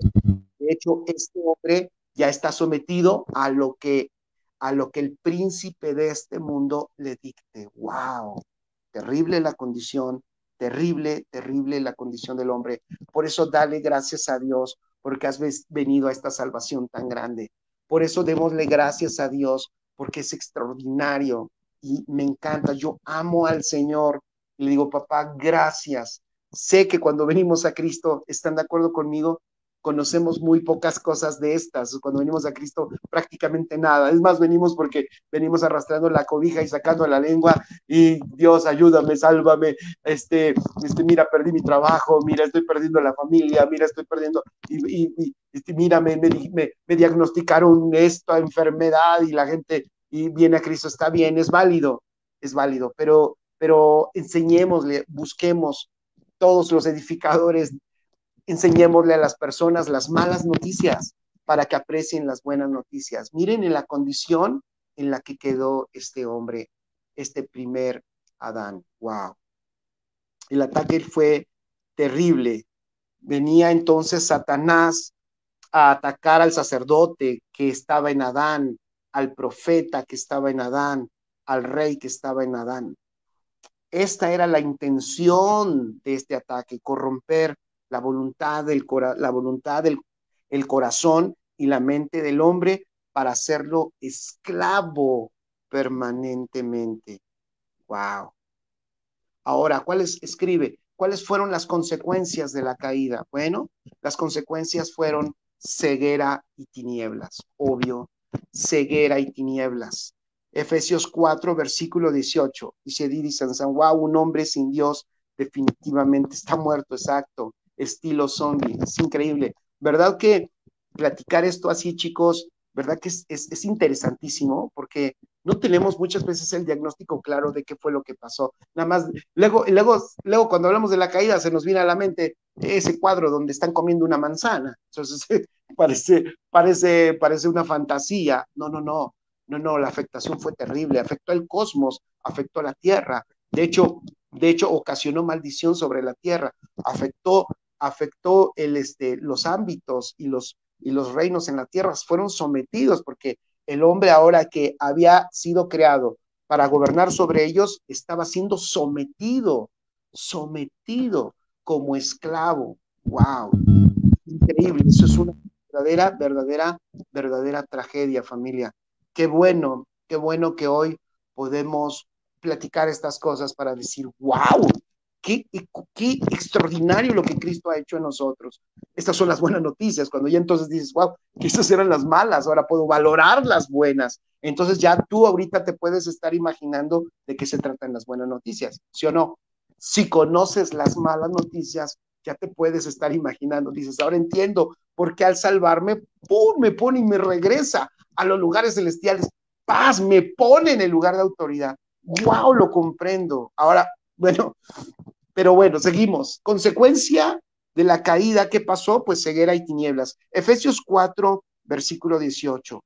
Speaker 1: De hecho, este hombre ya está sometido a lo que el príncipe de este mundo le dicte. ¡Wow! Terrible la condición, terrible, terrible la condición del hombre. Por eso dale gracias a Dios, porque has venido a esta salvación tan grande. Por eso démosle gracias a Dios, porque es extraordinario y me encanta. Yo amo al Señor. Le digo, papá, gracias. Sé que cuando venimos a Cristo, ¿están de acuerdo conmigo? Conocemos muy pocas cosas de estas. Cuando venimos a Cristo, prácticamente nada. Es más, venimos porque venimos arrastrando la cobija y sacando la lengua y Dios, ayúdame, sálvame. Mira, perdí mi trabajo, mira, estoy perdiendo la familia, mira, estoy perdiendo, mira, me diagnosticaron esta enfermedad y la gente y viene a Cristo, está bien, es válido, pero enseñémosle, busquemos todos los edificadores, enseñémosle a las personas las malas noticias para que aprecien las buenas noticias. Miren en la condición en la que quedó este hombre, este primer Adán. Wow. El ataque fue terrible. Venía entonces Satanás a atacar al sacerdote que estaba en Adán, al profeta que estaba en Adán, al rey que estaba en Adán. Esta era la intención de este ataque, corromper la voluntad del el corazón y la mente del hombre para hacerlo esclavo permanentemente. Wow. Ahora, ¿cuáles fueron las consecuencias de la caída? Bueno, las consecuencias fueron ceguera y tinieblas, obvio, ceguera y tinieblas. Efesios 4, versículo 18, dice Didi Sansan, wow, un hombre sin Dios definitivamente está muerto, exacto, estilo zombie, es increíble. ¿Verdad que platicar esto así, chicos, verdad que es interesantísimo? Porque no tenemos muchas veces el diagnóstico claro de qué fue lo que pasó. Nada más, luego cuando hablamos de la caída se nos viene a la mente ese cuadro donde están comiendo una manzana. Entonces parece una fantasía. No, la afectación fue terrible, afectó al cosmos, afectó a la tierra. De hecho, ocasionó maldición sobre la tierra, afectó los ámbitos y los reinos en la tierra fueron sometidos porque el hombre ahora que había sido creado para gobernar sobre ellos estaba siendo sometido como esclavo. Wow, increíble, eso es una verdadera tragedia, familia. Qué bueno que hoy podemos platicar estas cosas para decir, wow, qué extraordinario lo que Cristo ha hecho en nosotros. Estas son las buenas noticias, cuando ya entonces dices, wow, que esas eran las malas, ahora puedo valorar las buenas. Entonces ya tú ahorita te puedes estar imaginando de qué se tratan las buenas noticias, ¿sí o no? Si conoces las malas noticias, ya te puedes estar imaginando, dices, ahora entiendo por qué al salvarme, ¡pum!, me pone y me regresa a los lugares celestiales, paz, me pone en el lugar de autoridad. ¡Wow! Lo comprendo. Ahora, bueno, pero bueno, seguimos. Consecuencia de la caída, ¿qué pasó? Pues ceguera y tinieblas. Efesios 4, versículo 18.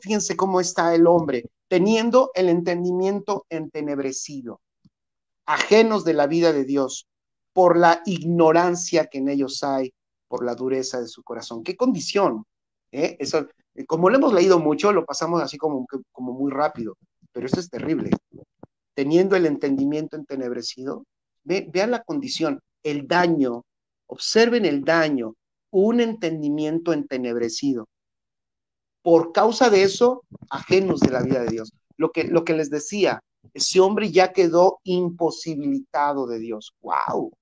Speaker 1: Fíjense cómo está el hombre, teniendo el entendimiento entenebrecido, ajenos de la vida de Dios, por la ignorancia que en ellos hay, por la dureza de su corazón. ¿Qué condición? Eso, como lo hemos leído mucho, lo pasamos así como muy rápido, pero esto es terrible. Teniendo el entendimiento entenebrecido, vean la condición, el daño, observen el daño, un entendimiento entenebrecido. Por causa de eso, ajenos de la vida de Dios. Lo que les decía, ese hombre ya quedó imposibilitado de Dios. ¡Wow!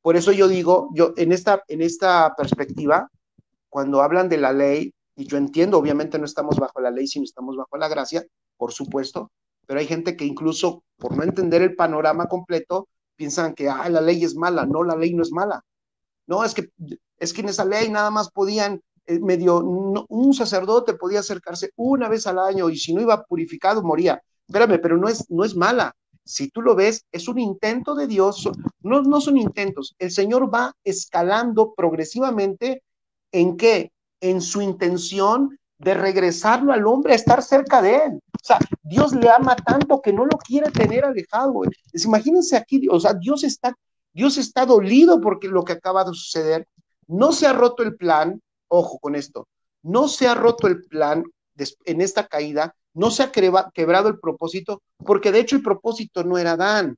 Speaker 1: Por eso yo digo, en esta perspectiva, cuando hablan de la ley, y yo entiendo, obviamente no estamos bajo la ley, sino estamos bajo la gracia, por supuesto, pero hay gente que incluso por no entender el panorama completo, piensan que la ley es mala. No, la ley no es mala. No, es que en esa ley nada más podían, un sacerdote podía acercarse una vez al año y si no iba purificado moría. Espérame, pero no es mala. si tú lo ves, es un intento de Dios, no son intentos, el Señor va escalando progresivamente ¿en qué? En su intención de regresarlo al hombre a estar cerca de él. O sea, Dios le ama tanto que no lo quiere tener alejado. Imagínense aquí, o sea, Dios está dolido porque lo que acaba de suceder. No se ha roto el plan, ojo con esto, no se ha roto el plan en esta caída, no se ha quebrado el propósito, porque de hecho el propósito no era Adán,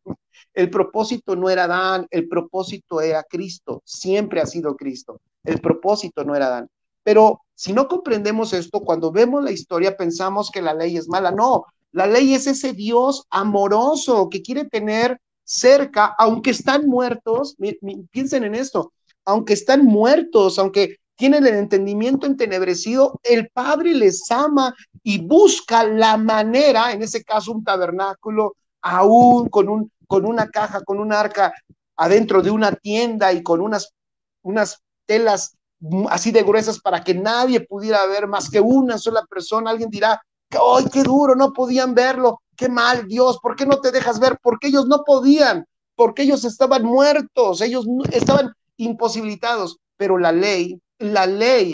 Speaker 1: el propósito no era Adán, el propósito era Cristo, siempre ha sido Cristo, el propósito no era Adán. Pero si no comprendemos esto, cuando vemos la historia pensamos que la ley es mala, no, la ley es ese Dios amoroso que quiere tener cerca, aunque están muertos, piensen en esto, aunque están muertos, aunque tienen el entendimiento entenebrecido, el Padre les ama y busca la manera, en ese caso un tabernáculo, aún con una caja, con un arca adentro de una tienda y con unas telas así de gruesas para que nadie pudiera ver más que una sola persona. Alguien dirá, ¡ay, qué duro! No podían verlo. ¡Qué mal, Dios! ¿Por qué no te dejas ver? Porque ellos no podían, porque ellos estaban muertos, ellos estaban imposibilitados. Pero la ley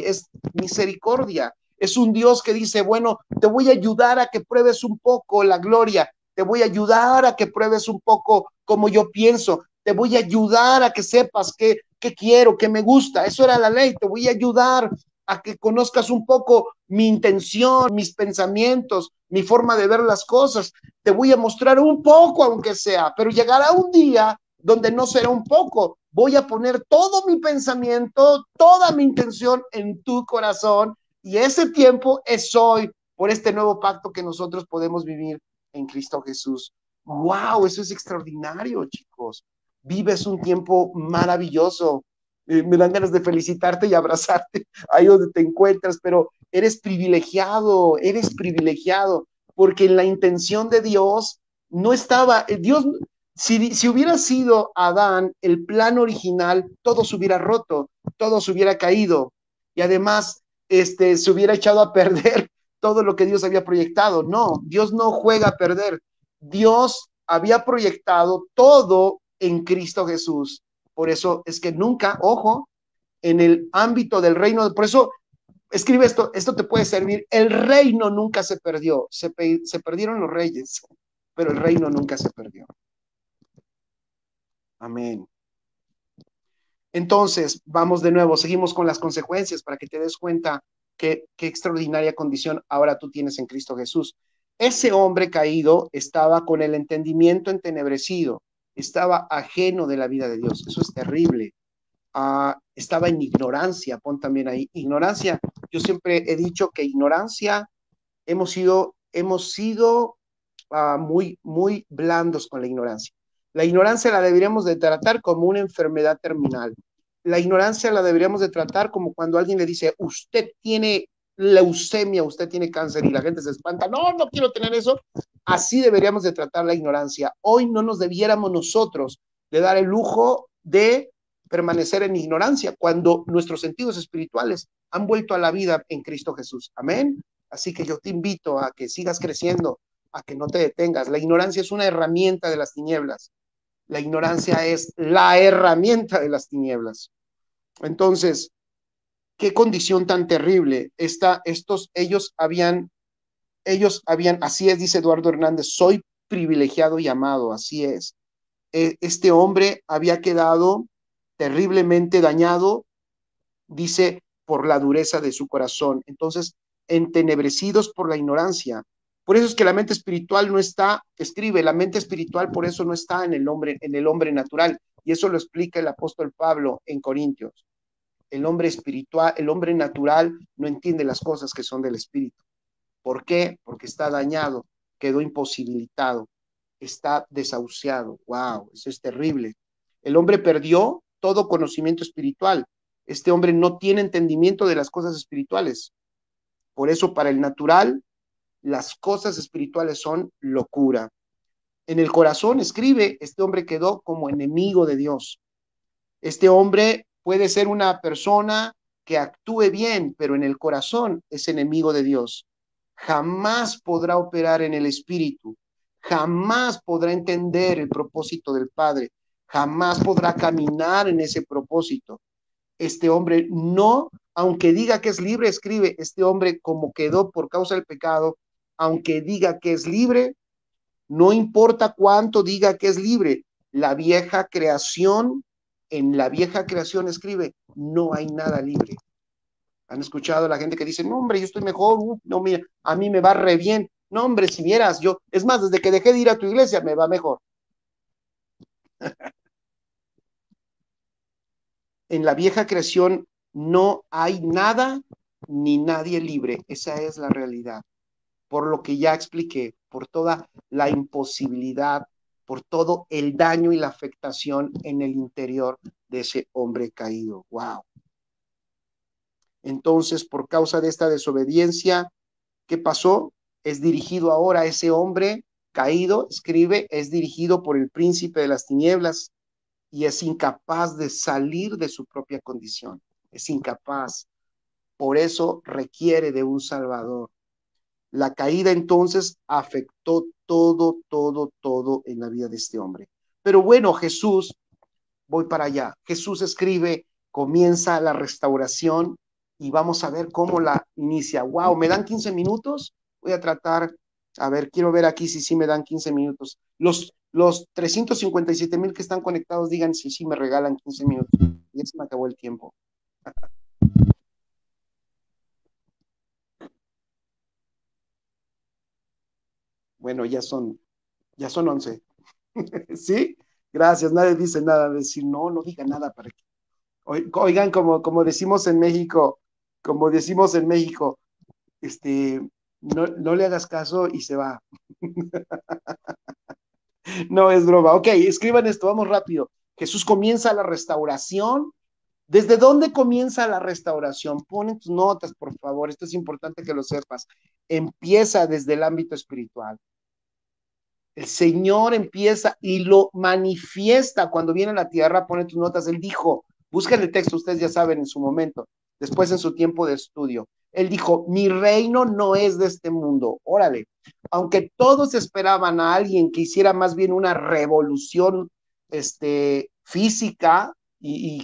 Speaker 1: es misericordia. Es un Dios que dice, bueno, te voy a ayudar a que pruebes un poco la gloria, te voy a ayudar a que pruebes un poco como yo pienso, te voy a ayudar a que sepas qué quiero, qué me gusta. Eso era la ley, te voy a ayudar a que conozcas un poco mi intención, mis pensamientos, mi forma de ver las cosas. Te voy a mostrar un poco, aunque sea, pero llegará un día donde no será un poco. Voy a poner todo mi pensamiento, toda mi intención en tu corazón y ese tiempo es hoy por este nuevo pacto que nosotros podemos vivir en Cristo Jesús. ¡Wow! Eso es extraordinario, chicos. Vives un tiempo maravilloso. Me dan ganas de felicitarte y abrazarte ahí donde te encuentras, pero eres privilegiado, porque en la intención de Dios no estaba, Dios, si hubiera sido Adán el plan original, todo se hubiera roto, todo se hubiera caído, y además se hubiera echado a perder todo lo que Dios había proyectado. No, Dios no juega a perder. Dios había proyectado todo en Cristo Jesús. Por eso es que nunca, ojo, en el ámbito del reino, por eso escribe esto te puede servir, el reino nunca se perdió, se perdieron los reyes, pero el reino nunca se perdió. Amén. Entonces, vamos de nuevo, seguimos con las consecuencias para que te des cuenta qué extraordinaria condición ahora tú tienes en Cristo Jesús. Ese hombre caído estaba con el entendimiento entenebrecido, estaba ajeno de la vida de Dios. Eso es terrible. Estaba en ignorancia, pon también ahí, ignorancia. Yo siempre he dicho que ignorancia, hemos sido muy, muy blandos con la ignorancia. La ignorancia la deberíamos de tratar como una enfermedad terminal. La ignorancia la deberíamos de tratar como cuando alguien le dice, usted tiene leucemia, usted tiene cáncer y la gente se espanta, no, no quiero tener eso. Así deberíamos de tratar la ignorancia. Hoy no nos debiéramos nosotros de dar el lujo de permanecer en ignorancia cuando nuestros sentidos espirituales han vuelto a la vida en Cristo Jesús. Amén. Así que yo te invito a que sigas creciendo, a que no te detengas. La ignorancia es una herramienta de las tinieblas. La ignorancia es la herramienta de las tinieblas. Entonces, qué condición tan terrible. Ellos habían, así es, dice Eduardo Hernández, soy privilegiado y amado, así es. Este hombre había quedado terriblemente dañado, dice, por la dureza de su corazón. Entonces, entenebrecidos por la ignorancia. Por eso es que la mente espiritual no está, escribe, la mente espiritual por eso no está en el hombre natural. Y eso lo explica el apóstol Pablo en Corintios. El hombre espiritual, el hombre natural no entiende las cosas que son del espíritu. ¿Por qué? Porque está dañado, quedó imposibilitado, está desahuciado. Wow, eso es terrible. El hombre perdió todo conocimiento espiritual. Este hombre no tiene entendimiento de las cosas espirituales. Por eso, para el natural, las cosas espirituales son locura. En el corazón, escribe, este hombre quedó como enemigo de Dios. Este hombre puede ser una persona que actúe bien, pero en el corazón es enemigo de Dios. Jamás podrá operar en el espíritu. jamás podrá entender el propósito del Padre, jamás podrá caminar en ese propósito. Este hombre no, aunque diga que es libre, escribe, este hombre como quedó por causa del pecado, aunque diga que es libre, no importa cuánto diga que es libre, la vieja creación, en la vieja creación escribe, no hay nada libre. ¿Han escuchado a la gente que dice, no, hombre, yo estoy mejor, no, mira, a mí me va re bien? No, hombre, si vieras, yo, es más, desde que dejé de ir a tu iglesia me va mejor. En la vieja creación no hay nada ni nadie libre. Esa es la realidad. Por lo que ya expliqué, por toda la imposibilidad, por todo el daño y la afectación en el interior de ese hombre caído. Wow. Entonces, por causa de esta desobediencia, ¿qué pasó? Es dirigido ahora ese hombre caído, escribe, es dirigido por el príncipe de las tinieblas y es incapaz de salir de su propia condición. Es incapaz. Por eso requiere de un Salvador. La caída entonces afectó todo en la vida de este hombre. Pero bueno, Jesús, voy para allá. Jesús escribe, comienza la restauración y vamos a ver cómo la inicia. Wow, ¿me dan 15 minutos? Voy a tratar, a ver, quiero ver aquí si sí me dan 15 minutos. Los 357,000 que están conectados, digan si sí me regalan 15 minutos. Ya se me acabó el tiempo. Bueno, ya son 11. ¿Sí? Gracias, nadie dice nada. Decir, no, no diga nada para que. Oigan, como decimos en México, este, no le hagas caso y se va. No es broma. Ok, escriban esto, vamos rápido. Jesús comienza la restauración. ¿Desde dónde comienza la restauración? Ponen tus notas, por favor. Esto es importante que lo sepas. Empieza desde el ámbito espiritual. El Señor empieza y lo manifiesta cuando viene a la tierra. Pone tus notas. Él dijo, busquen el texto, ustedes ya saben en su momento, después en su tiempo de estudio. Él dijo, mi reino no es de este mundo. Órale, aunque todos esperaban a alguien que hiciera más bien una revolución física y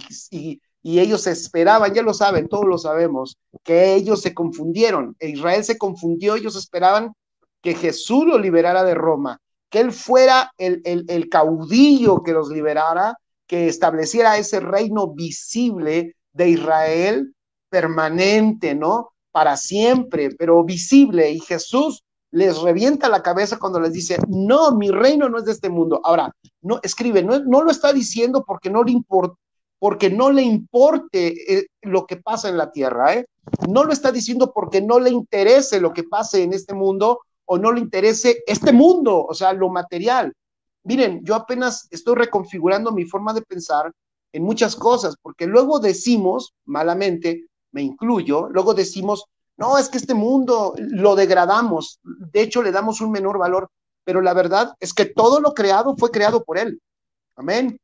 Speaker 1: ellos esperaban, ya lo saben, todos lo sabemos, que ellos se confundieron. Israel se confundió, ellos esperaban que Jesús lo liberara de Roma, que él fuera el caudillo que los liberara, que estableciera ese reino visible de Israel permanente, ¿no? Para siempre, pero visible. Y Jesús les revienta la cabeza cuando les dice, no, mi reino no es de este mundo. Ahora, no escribe, no lo está diciendo porque no le importe lo que pasa en la tierra, ¿eh? No lo está diciendo porque no le interese lo que pase en este mundo o no le interese este mundo, o sea, lo material. Miren, yo apenas estoy reconfigurando mi forma de pensar en muchas cosas, porque luego decimos, malamente, me incluyo, luego decimos, no, es que este mundo lo degradamos, de hecho le damos un menor valor, pero la verdad es que todo lo creado fue creado por él. Amén.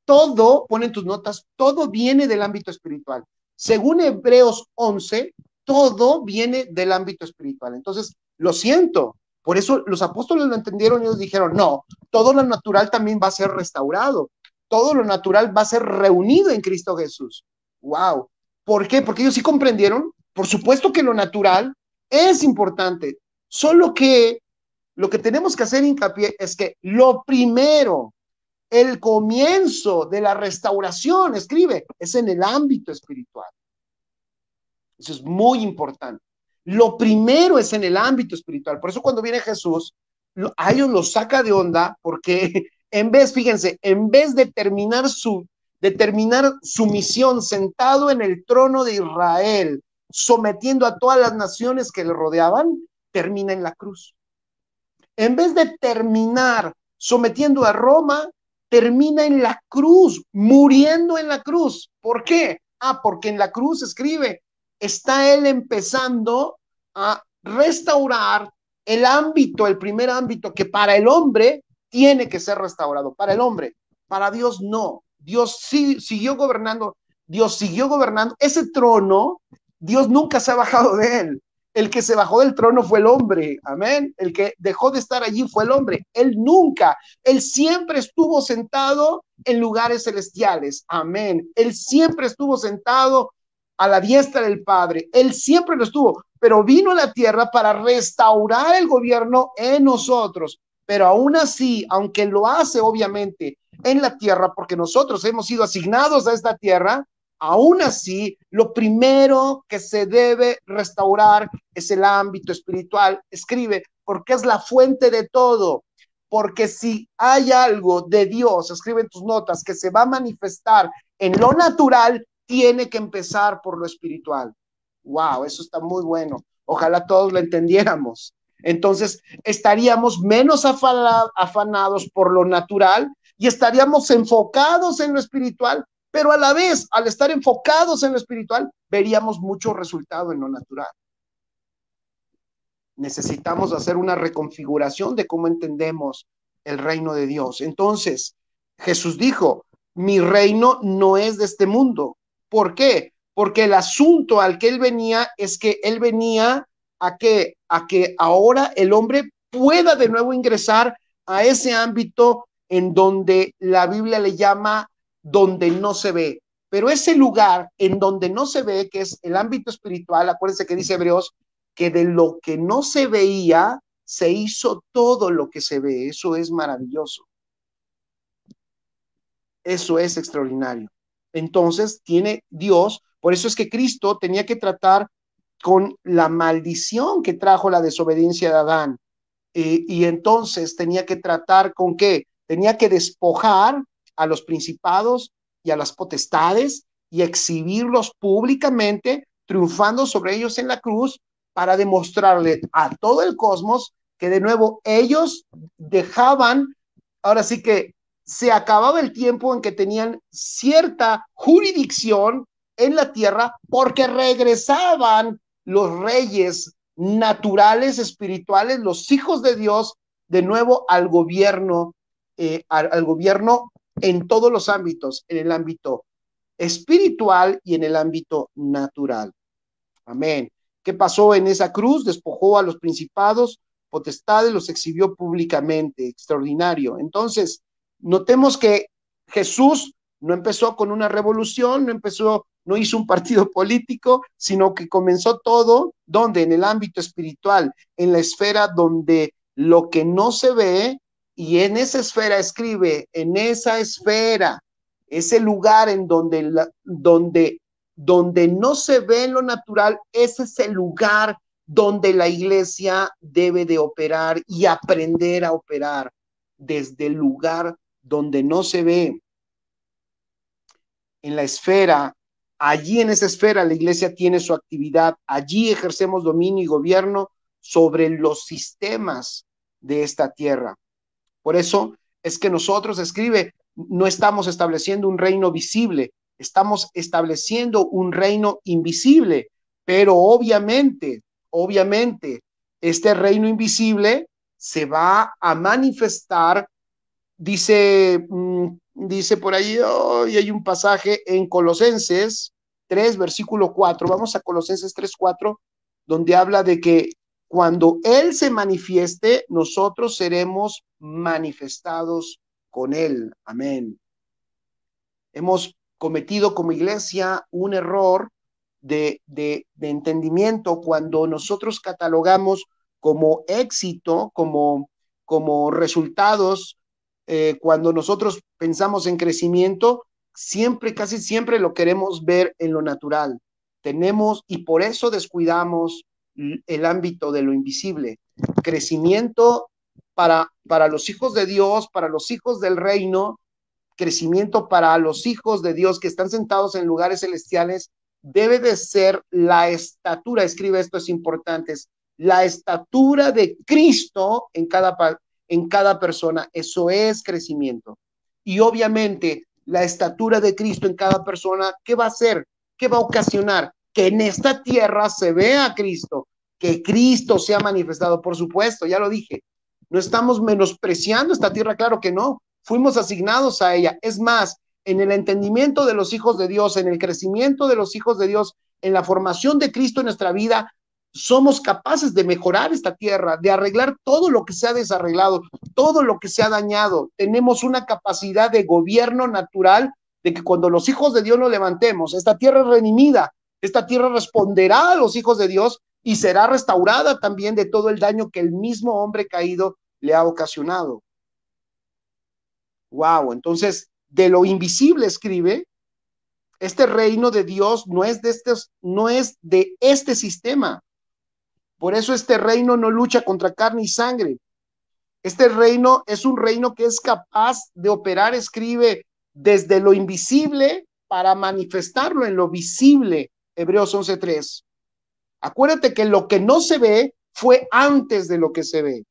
Speaker 1: Todo, ponen tus notas, todo viene del ámbito espiritual. Según Hebreos 11, todo viene del ámbito espiritual. Entonces, lo siento. Por eso los apóstoles lo entendieron y ellos dijeron, no, todo lo natural también va a ser restaurado. Todo lo natural va a ser reunido en Cristo Jesús. Wow. ¿Por qué? Porque ellos sí comprendieron. Por supuesto que lo natural es importante. Solo que lo que tenemos que hacer hincapié es que lo primero, el comienzo de la restauración, escribe, es en el ámbito espiritual. Eso es muy importante. Lo primero es en el ámbito espiritual. Por eso cuando viene Jesús, a ellos los saca de onda porque fíjense, en vez de terminar su misión sentado en el trono de Israel, sometiendo a todas las naciones que le rodeaban, termina en la cruz. En vez de terminar sometiendo a Roma, termina en la cruz, muriendo en la cruz. ¿Por qué? Porque en la cruz escribe, está él empezando a restaurar el ámbito, el primer ámbito que para el hombre tiene que ser restaurado, para el hombre, para Dios no. Dios sí, siguió gobernando, ese trono, Dios nunca se ha bajado de él. El que se bajó del trono fue el hombre, amén. El que dejó de estar allí fue el hombre. Él siempre estuvo sentado en lugares celestiales, amén. Él siempre estuvo sentado a la diestra del Padre. Él siempre lo estuvo, pero vino a la tierra para restaurar el gobierno en nosotros. Pero aún así, aunque lo hace obviamente en la tierra, porque nosotros hemos sido asignados a esta tierra, aún así, lo primero que se debe restaurar es el ámbito espiritual. Escribe, porque es la fuente de todo. Porque si hay algo de Dios, escribe en tus notas, que se va a manifestar en lo natural, tiene que empezar por lo espiritual. Wow, eso está muy bueno. Ojalá todos lo entendiéramos. Entonces, estaríamos menos afanados por lo natural y estaríamos enfocados en lo espiritual, pero a la vez, al estar enfocados en lo espiritual, veríamos mucho resultado en lo natural. Necesitamos hacer una reconfiguración de cómo entendemos el reino de Dios. Entonces, Jesús dijo, mi reino no es de este mundo. ¿Por qué? Porque el asunto al que él venía es que él venía a que ahora el hombre pueda de nuevo ingresar a ese ámbito en donde la Biblia le llama donde no se ve. Pero ese lugar en donde no se ve, que es el ámbito espiritual, acuérdense que dice Hebreos, que de lo que no se veía, se hizo todo lo que se ve. Eso es maravilloso. Eso es extraordinario. Entonces, tiene Dios, por eso es que Cristo tenía que tratar con la maldición que trajo la desobediencia de Adán. Y entonces tenía que tratar con qué? Tenía que despojar a los principados y a las potestades y exhibirlos públicamente, triunfando sobre ellos en la cruz para demostrarle a todo el cosmos que de nuevo ellos dejaban, ahora sí que se acababa el tiempo en que tenían cierta jurisdicción en la tierra porque regresaban los reyes naturales, espirituales, los hijos de Dios, de nuevo al gobierno en todos los ámbitos, en el ámbito espiritual y en el ámbito natural. Amén. ¿Qué pasó en esa cruz? Despojó a los principados, potestades, los exhibió públicamente. Extraordinario. Entonces, notemos que Jesús no empezó con una revolución, no hizo un partido político, sino que comenzó todo, ¿dónde? En el ámbito espiritual, en la esfera donde lo que no se ve, y en esa esfera escribe, en esa esfera, ese lugar en donde no se ve en lo natural, ese es el lugar donde la iglesia debe de operar y aprender a operar desde el lugar donde no se ve. En la esfera, allí en esa esfera la iglesia tiene su actividad, allí ejercemos dominio y gobierno sobre los sistemas de esta tierra. Por eso es que nosotros, escribe, no estamos estableciendo un reino visible, estamos estableciendo un reino invisible, pero obviamente, este reino invisible se va a manifestar, dice por ahí, y hay un pasaje en Colosenses 3, versículo 4, vamos a Colosenses 3, 4, donde habla de que cuando Él se manifieste, nosotros seremos manifestados con Él. Amén. Hemos cometido como iglesia un error de entendimiento cuando nosotros catalogamos como éxito, como resultados, cuando nosotros pensamos en crecimiento, casi siempre lo queremos ver en lo natural. Y por eso descuidamos el ámbito de lo invisible. Crecimiento para los hijos de Dios, para los hijos del reino, crecimiento para los hijos de Dios que están sentados en lugares celestiales, debe de ser la estatura, escribe esto, es importante, es la estatura de Cristo en cada persona. Eso es crecimiento. Y obviamente la estatura de Cristo en cada persona, ¿qué va a hacer? ¿Qué va a ocasionar? Que en esta tierra se vea a Cristo, que Cristo sea manifestado, por supuesto, ya lo dije. No estamos menospreciando esta tierra, claro que no. Fuimos asignados a ella. Es más, en el entendimiento de los hijos de Dios, en el crecimiento de los hijos de Dios, en la formación de Cristo en nuestra vida, somos capaces de mejorar esta tierra, de arreglar todo lo que se ha desarreglado, todo lo que se ha dañado. Tenemos una capacidad de gobierno natural de que cuando los hijos de Dios nos levantemos, esta tierra es redimida, esta tierra responderá a los hijos de Dios y será restaurada también de todo el daño que el mismo hombre caído le ha ocasionado. Wow, entonces de lo invisible escribe, este reino de Dios no es de este sistema. Por eso este reino no lucha contra carne y sangre. Este reino es un reino que es capaz de operar, escribe, desde lo invisible para manifestarlo en lo visible. Hebreos 11:3. Acuérdate que lo que no se ve fue antes de lo que se ve.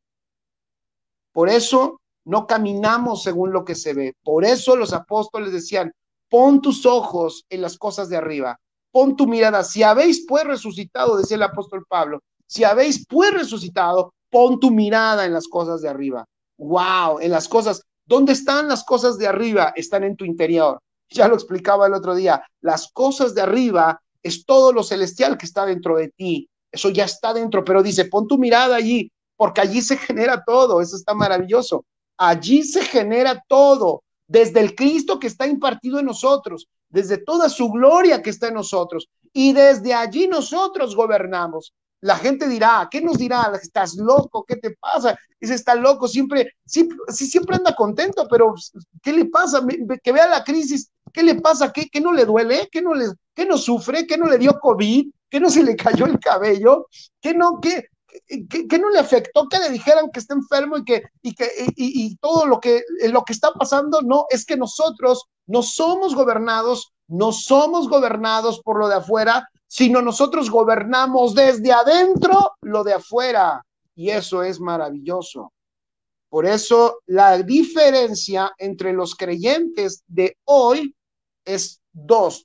Speaker 1: Por eso no caminamos según lo que se ve. Por eso los apóstoles decían, pon tus ojos en las cosas de arriba, pon tu mirada. Si habéis pues resucitado, decía el apóstol Pablo, si habéis pues resucitado, pon tu mirada en las cosas de arriba. Wow, en las cosas. ¿Dónde están las cosas de arriba? Están en tu interior. Ya lo explicaba el otro día. Las cosas de arriba es todo lo celestial que está dentro de ti. Eso ya está dentro, pero dice, pon tu mirada allí, porque allí se genera todo. Eso está maravilloso. Allí se genera todo, desde el Cristo que está impartido en nosotros, desde toda su gloria que está en nosotros, y desde allí nosotros gobernamos. La gente dirá, ¿qué nos dirá? ¿Estás loco? ¿Qué te pasa? Dice, está loco, siempre anda contento, pero ¿qué le pasa? Que vea la crisis, ¿qué le pasa? ¿Qué no le duele? ¿Qué no sufre? ¿Qué no le dio COVID? ¿Qué no se le cayó el cabello? ¿Qué no le afectó que le dijeran que está enfermo y todo lo que está pasando? No, es que nosotros no somos gobernados por lo de afuera, sino nosotros gobernamos desde adentro lo de afuera, y eso es maravilloso. Por eso la diferencia entre los creyentes de hoy es dos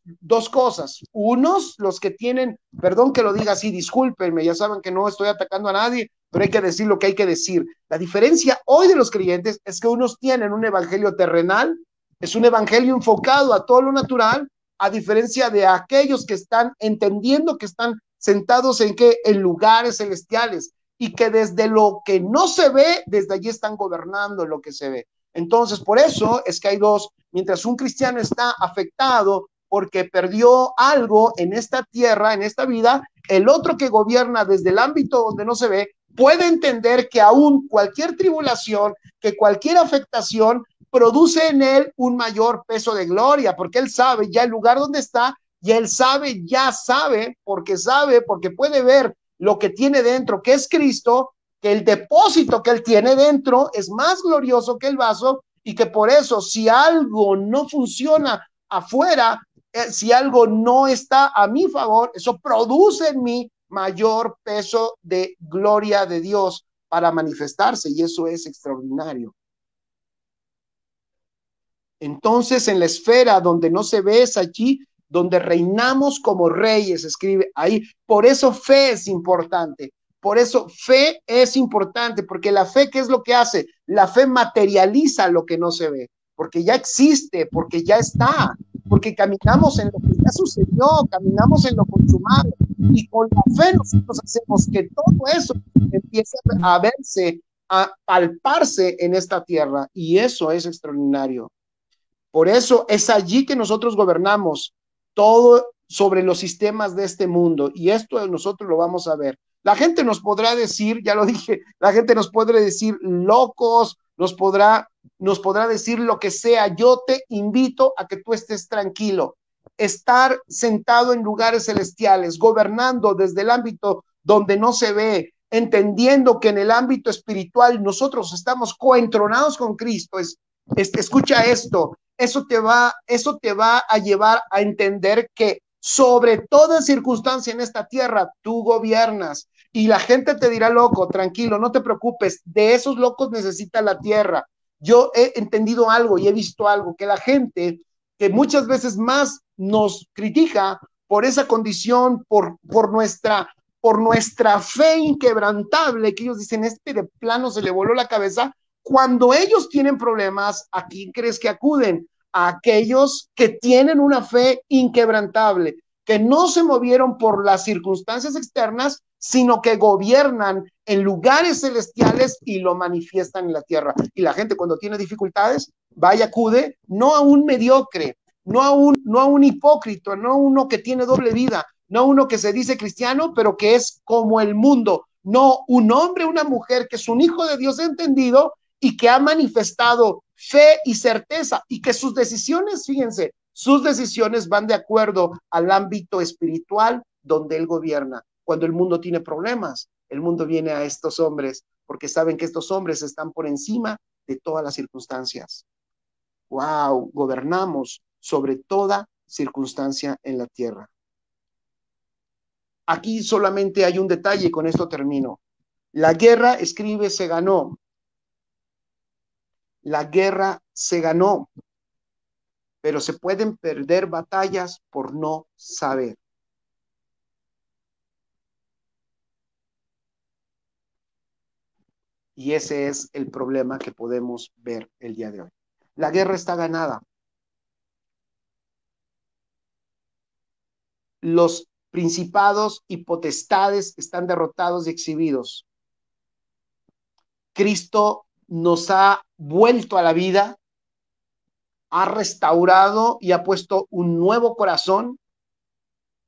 Speaker 1: cosas. Unos, los que tienen, perdón que lo diga así, discúlpenme, ya saben que no estoy atacando a nadie, pero hay que decir lo que hay que decir. La diferencia hoy de los creyentes es que unos tienen un evangelio terrenal, es un evangelio enfocado a todo lo natural, a diferencia de aquellos que están entendiendo que están sentados en lugares celestiales, y que desde lo que no se ve, desde allí están gobernando lo que se ve. Entonces, por eso es que hay dos. Mientras un cristiano está afectado porque perdió algo en esta tierra, en esta vida, el otro que gobierna desde el ámbito donde no se ve, puede entender que aún cualquier tribulación, que cualquier afectación, produce en él un mayor peso de gloria, porque él sabe ya el lugar donde está, y él ya sabe, porque puede ver lo que tiene dentro, que es Cristo, que el depósito que él tiene dentro es más glorioso que el vaso, y que por eso si algo no funciona afuera, si algo no está a mi favor, eso produce en mí mayor peso de gloria de Dios para manifestarse, y eso es extraordinario. Entonces, en la esfera donde no se ve, es allí donde reinamos como reyes, escribe ahí. Por eso fe es importante. Por eso fe es importante, porque la fe, ¿qué es lo que hace? La fe materializa lo que no se ve, porque ya existe, porque ya está, porque caminamos en lo que ya sucedió, caminamos en lo consumado, y con la fe nosotros hacemos que todo eso empiece a verse, a palparse en esta tierra, y eso es extraordinario. Por eso es allí que nosotros gobernamos todo sobre los sistemas de este mundo, y esto nosotros lo vamos a ver. La gente nos podrá decir, ya lo dije, la gente nos podrá decir locos, nos podrá decir lo que sea. Yo te invito a que tú estés tranquilo, estar sentado en lugares celestiales, gobernando desde el ámbito donde no se ve, entendiendo que en el ámbito espiritual nosotros estamos coentronados con Cristo. Escucha esto, eso te va a llevar a entender que sobre toda circunstancia en esta tierra tú gobiernas, y la gente te dirá loco, tranquilo, no te preocupes, de esos locos necesita la tierra. Yo he entendido algo y he visto algo, que la gente que muchas veces más nos critica por esa condición, por nuestra fe inquebrantable, que ellos dicen, de plano se le voló la cabeza. Cuando ellos tienen problemas, ¿a quién crees que acuden? A aquellos que tienen una fe inquebrantable, que no se movieron por las circunstancias externas, sino que gobiernan en lugares celestiales y lo manifiestan en la tierra. Y la gente cuando tiene dificultades, va y acude no a un mediocre, no a un hipócrita, no a uno que tiene doble vida, no a uno que se dice cristiano, pero que es como el mundo, no un hombre, una mujer que es un hijo de Dios entendido y que ha manifestado fe y certeza y que sus decisiones, fíjense, sus decisiones van de acuerdo al ámbito espiritual donde él gobierna. Cuando el mundo tiene problemas, el mundo viene a estos hombres porque saben que estos hombres están por encima de todas las circunstancias. Wow, gobernamos sobre toda circunstancia en la tierra. Aquí solamente hay un detalle y con esto termino. La guerra, escribe, se ganó. La guerra se ganó, pero se pueden perder batallas por no saber. Y ese es el problema que podemos ver el día de hoy. La guerra está ganada. Los principados y potestades están derrotados y exhibidos. Cristo nos ha vuelto a la vida, ha restaurado y ha puesto un nuevo corazón,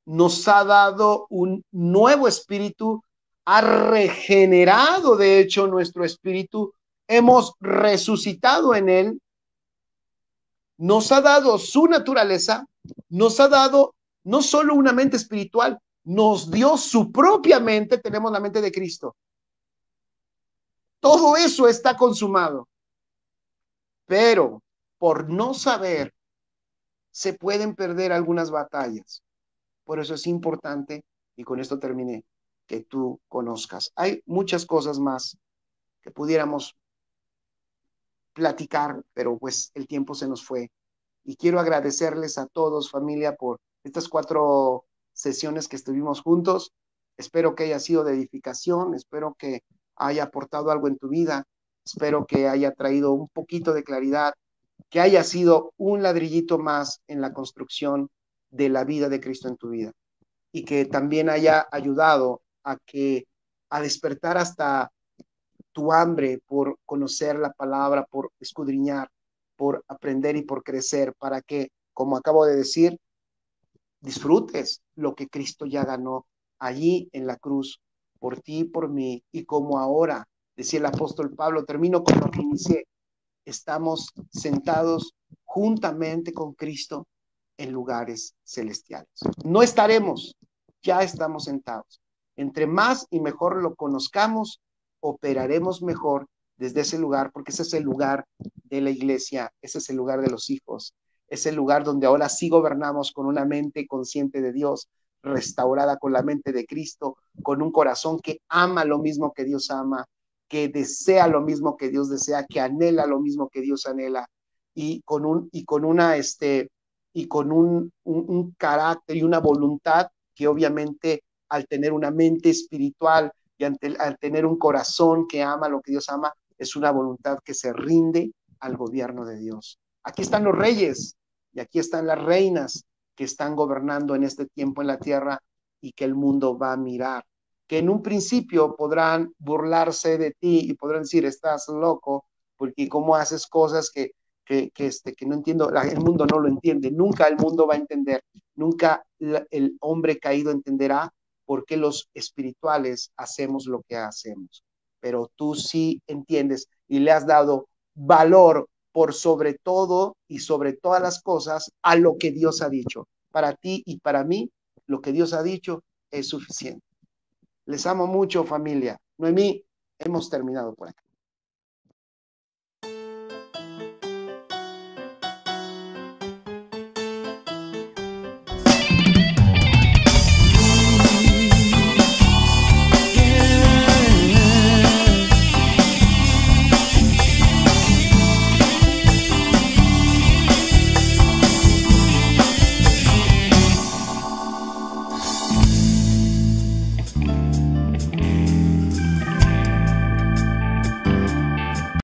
Speaker 1: nos ha dado un nuevo espíritu, ha regenerado de hecho nuestro espíritu, hemos resucitado en él, nos ha dado su naturaleza, nos ha dado no solo una mente espiritual, nos dio su propia mente, tenemos la mente de Cristo. Todo eso está consumado, pero por no saber se pueden perder algunas batallas. Por eso es importante, y con esto terminé, que tú conozcas. Hay muchas cosas más que pudiéramos platicar, pero pues el tiempo se nos fue. Y quiero agradecerles a todos, familia, por estas 4 sesiones que estuvimos juntos. Espero que haya sido de edificación, espero que haya aportado algo en tu vida, espero que haya traído un poquito de claridad, que haya sido un ladrillito más en la construcción de la vida de Cristo en tu vida y que también haya ayudado a despertar hasta tu hambre por conocer la palabra, por escudriñar, por aprender y por crecer, para que, como acabo de decir, disfrutes lo que Cristo ya ganó allí en la cruz, por ti y por mí, y como ahora, decía el apóstol Pablo, termino con lo que inicié, estamos sentados juntamente con Cristo en lugares celestiales. No estaremos, ya estamos sentados. Entre más y mejor lo conozcamos, operaremos mejor desde ese lugar, porque ese es el lugar de la iglesia, ese es el lugar de los hijos, es el lugar donde ahora sí gobernamos con una mente consciente de Dios, restaurada con la mente de Cristo, con un corazón que ama lo mismo que Dios ama, que desea lo mismo que Dios desea, que anhela lo mismo que Dios anhela, y con un carácter y una voluntad que obviamente al tener una mente espiritual y al tener un corazón que ama lo que Dios ama, es una voluntad que se rinde al gobierno de Dios. Aquí están los reyes y aquí están las reinas que están gobernando en este tiempo en la tierra y que el mundo va a mirar, que en un principio podrán burlarse de ti y podrán decir, estás loco, porque cómo haces cosas que no entiendo, el mundo no lo entiende, nunca el mundo va a entender, nunca el hombre caído entenderá por qué los espirituales hacemos lo que hacemos, pero tú sí entiendes y le has dado valor por sobre todo y sobre todas las cosas a lo que Dios ha dicho. Para ti y para mí, lo que Dios ha dicho es suficiente. Les amo mucho, familia. Noemí, hemos terminado por acá.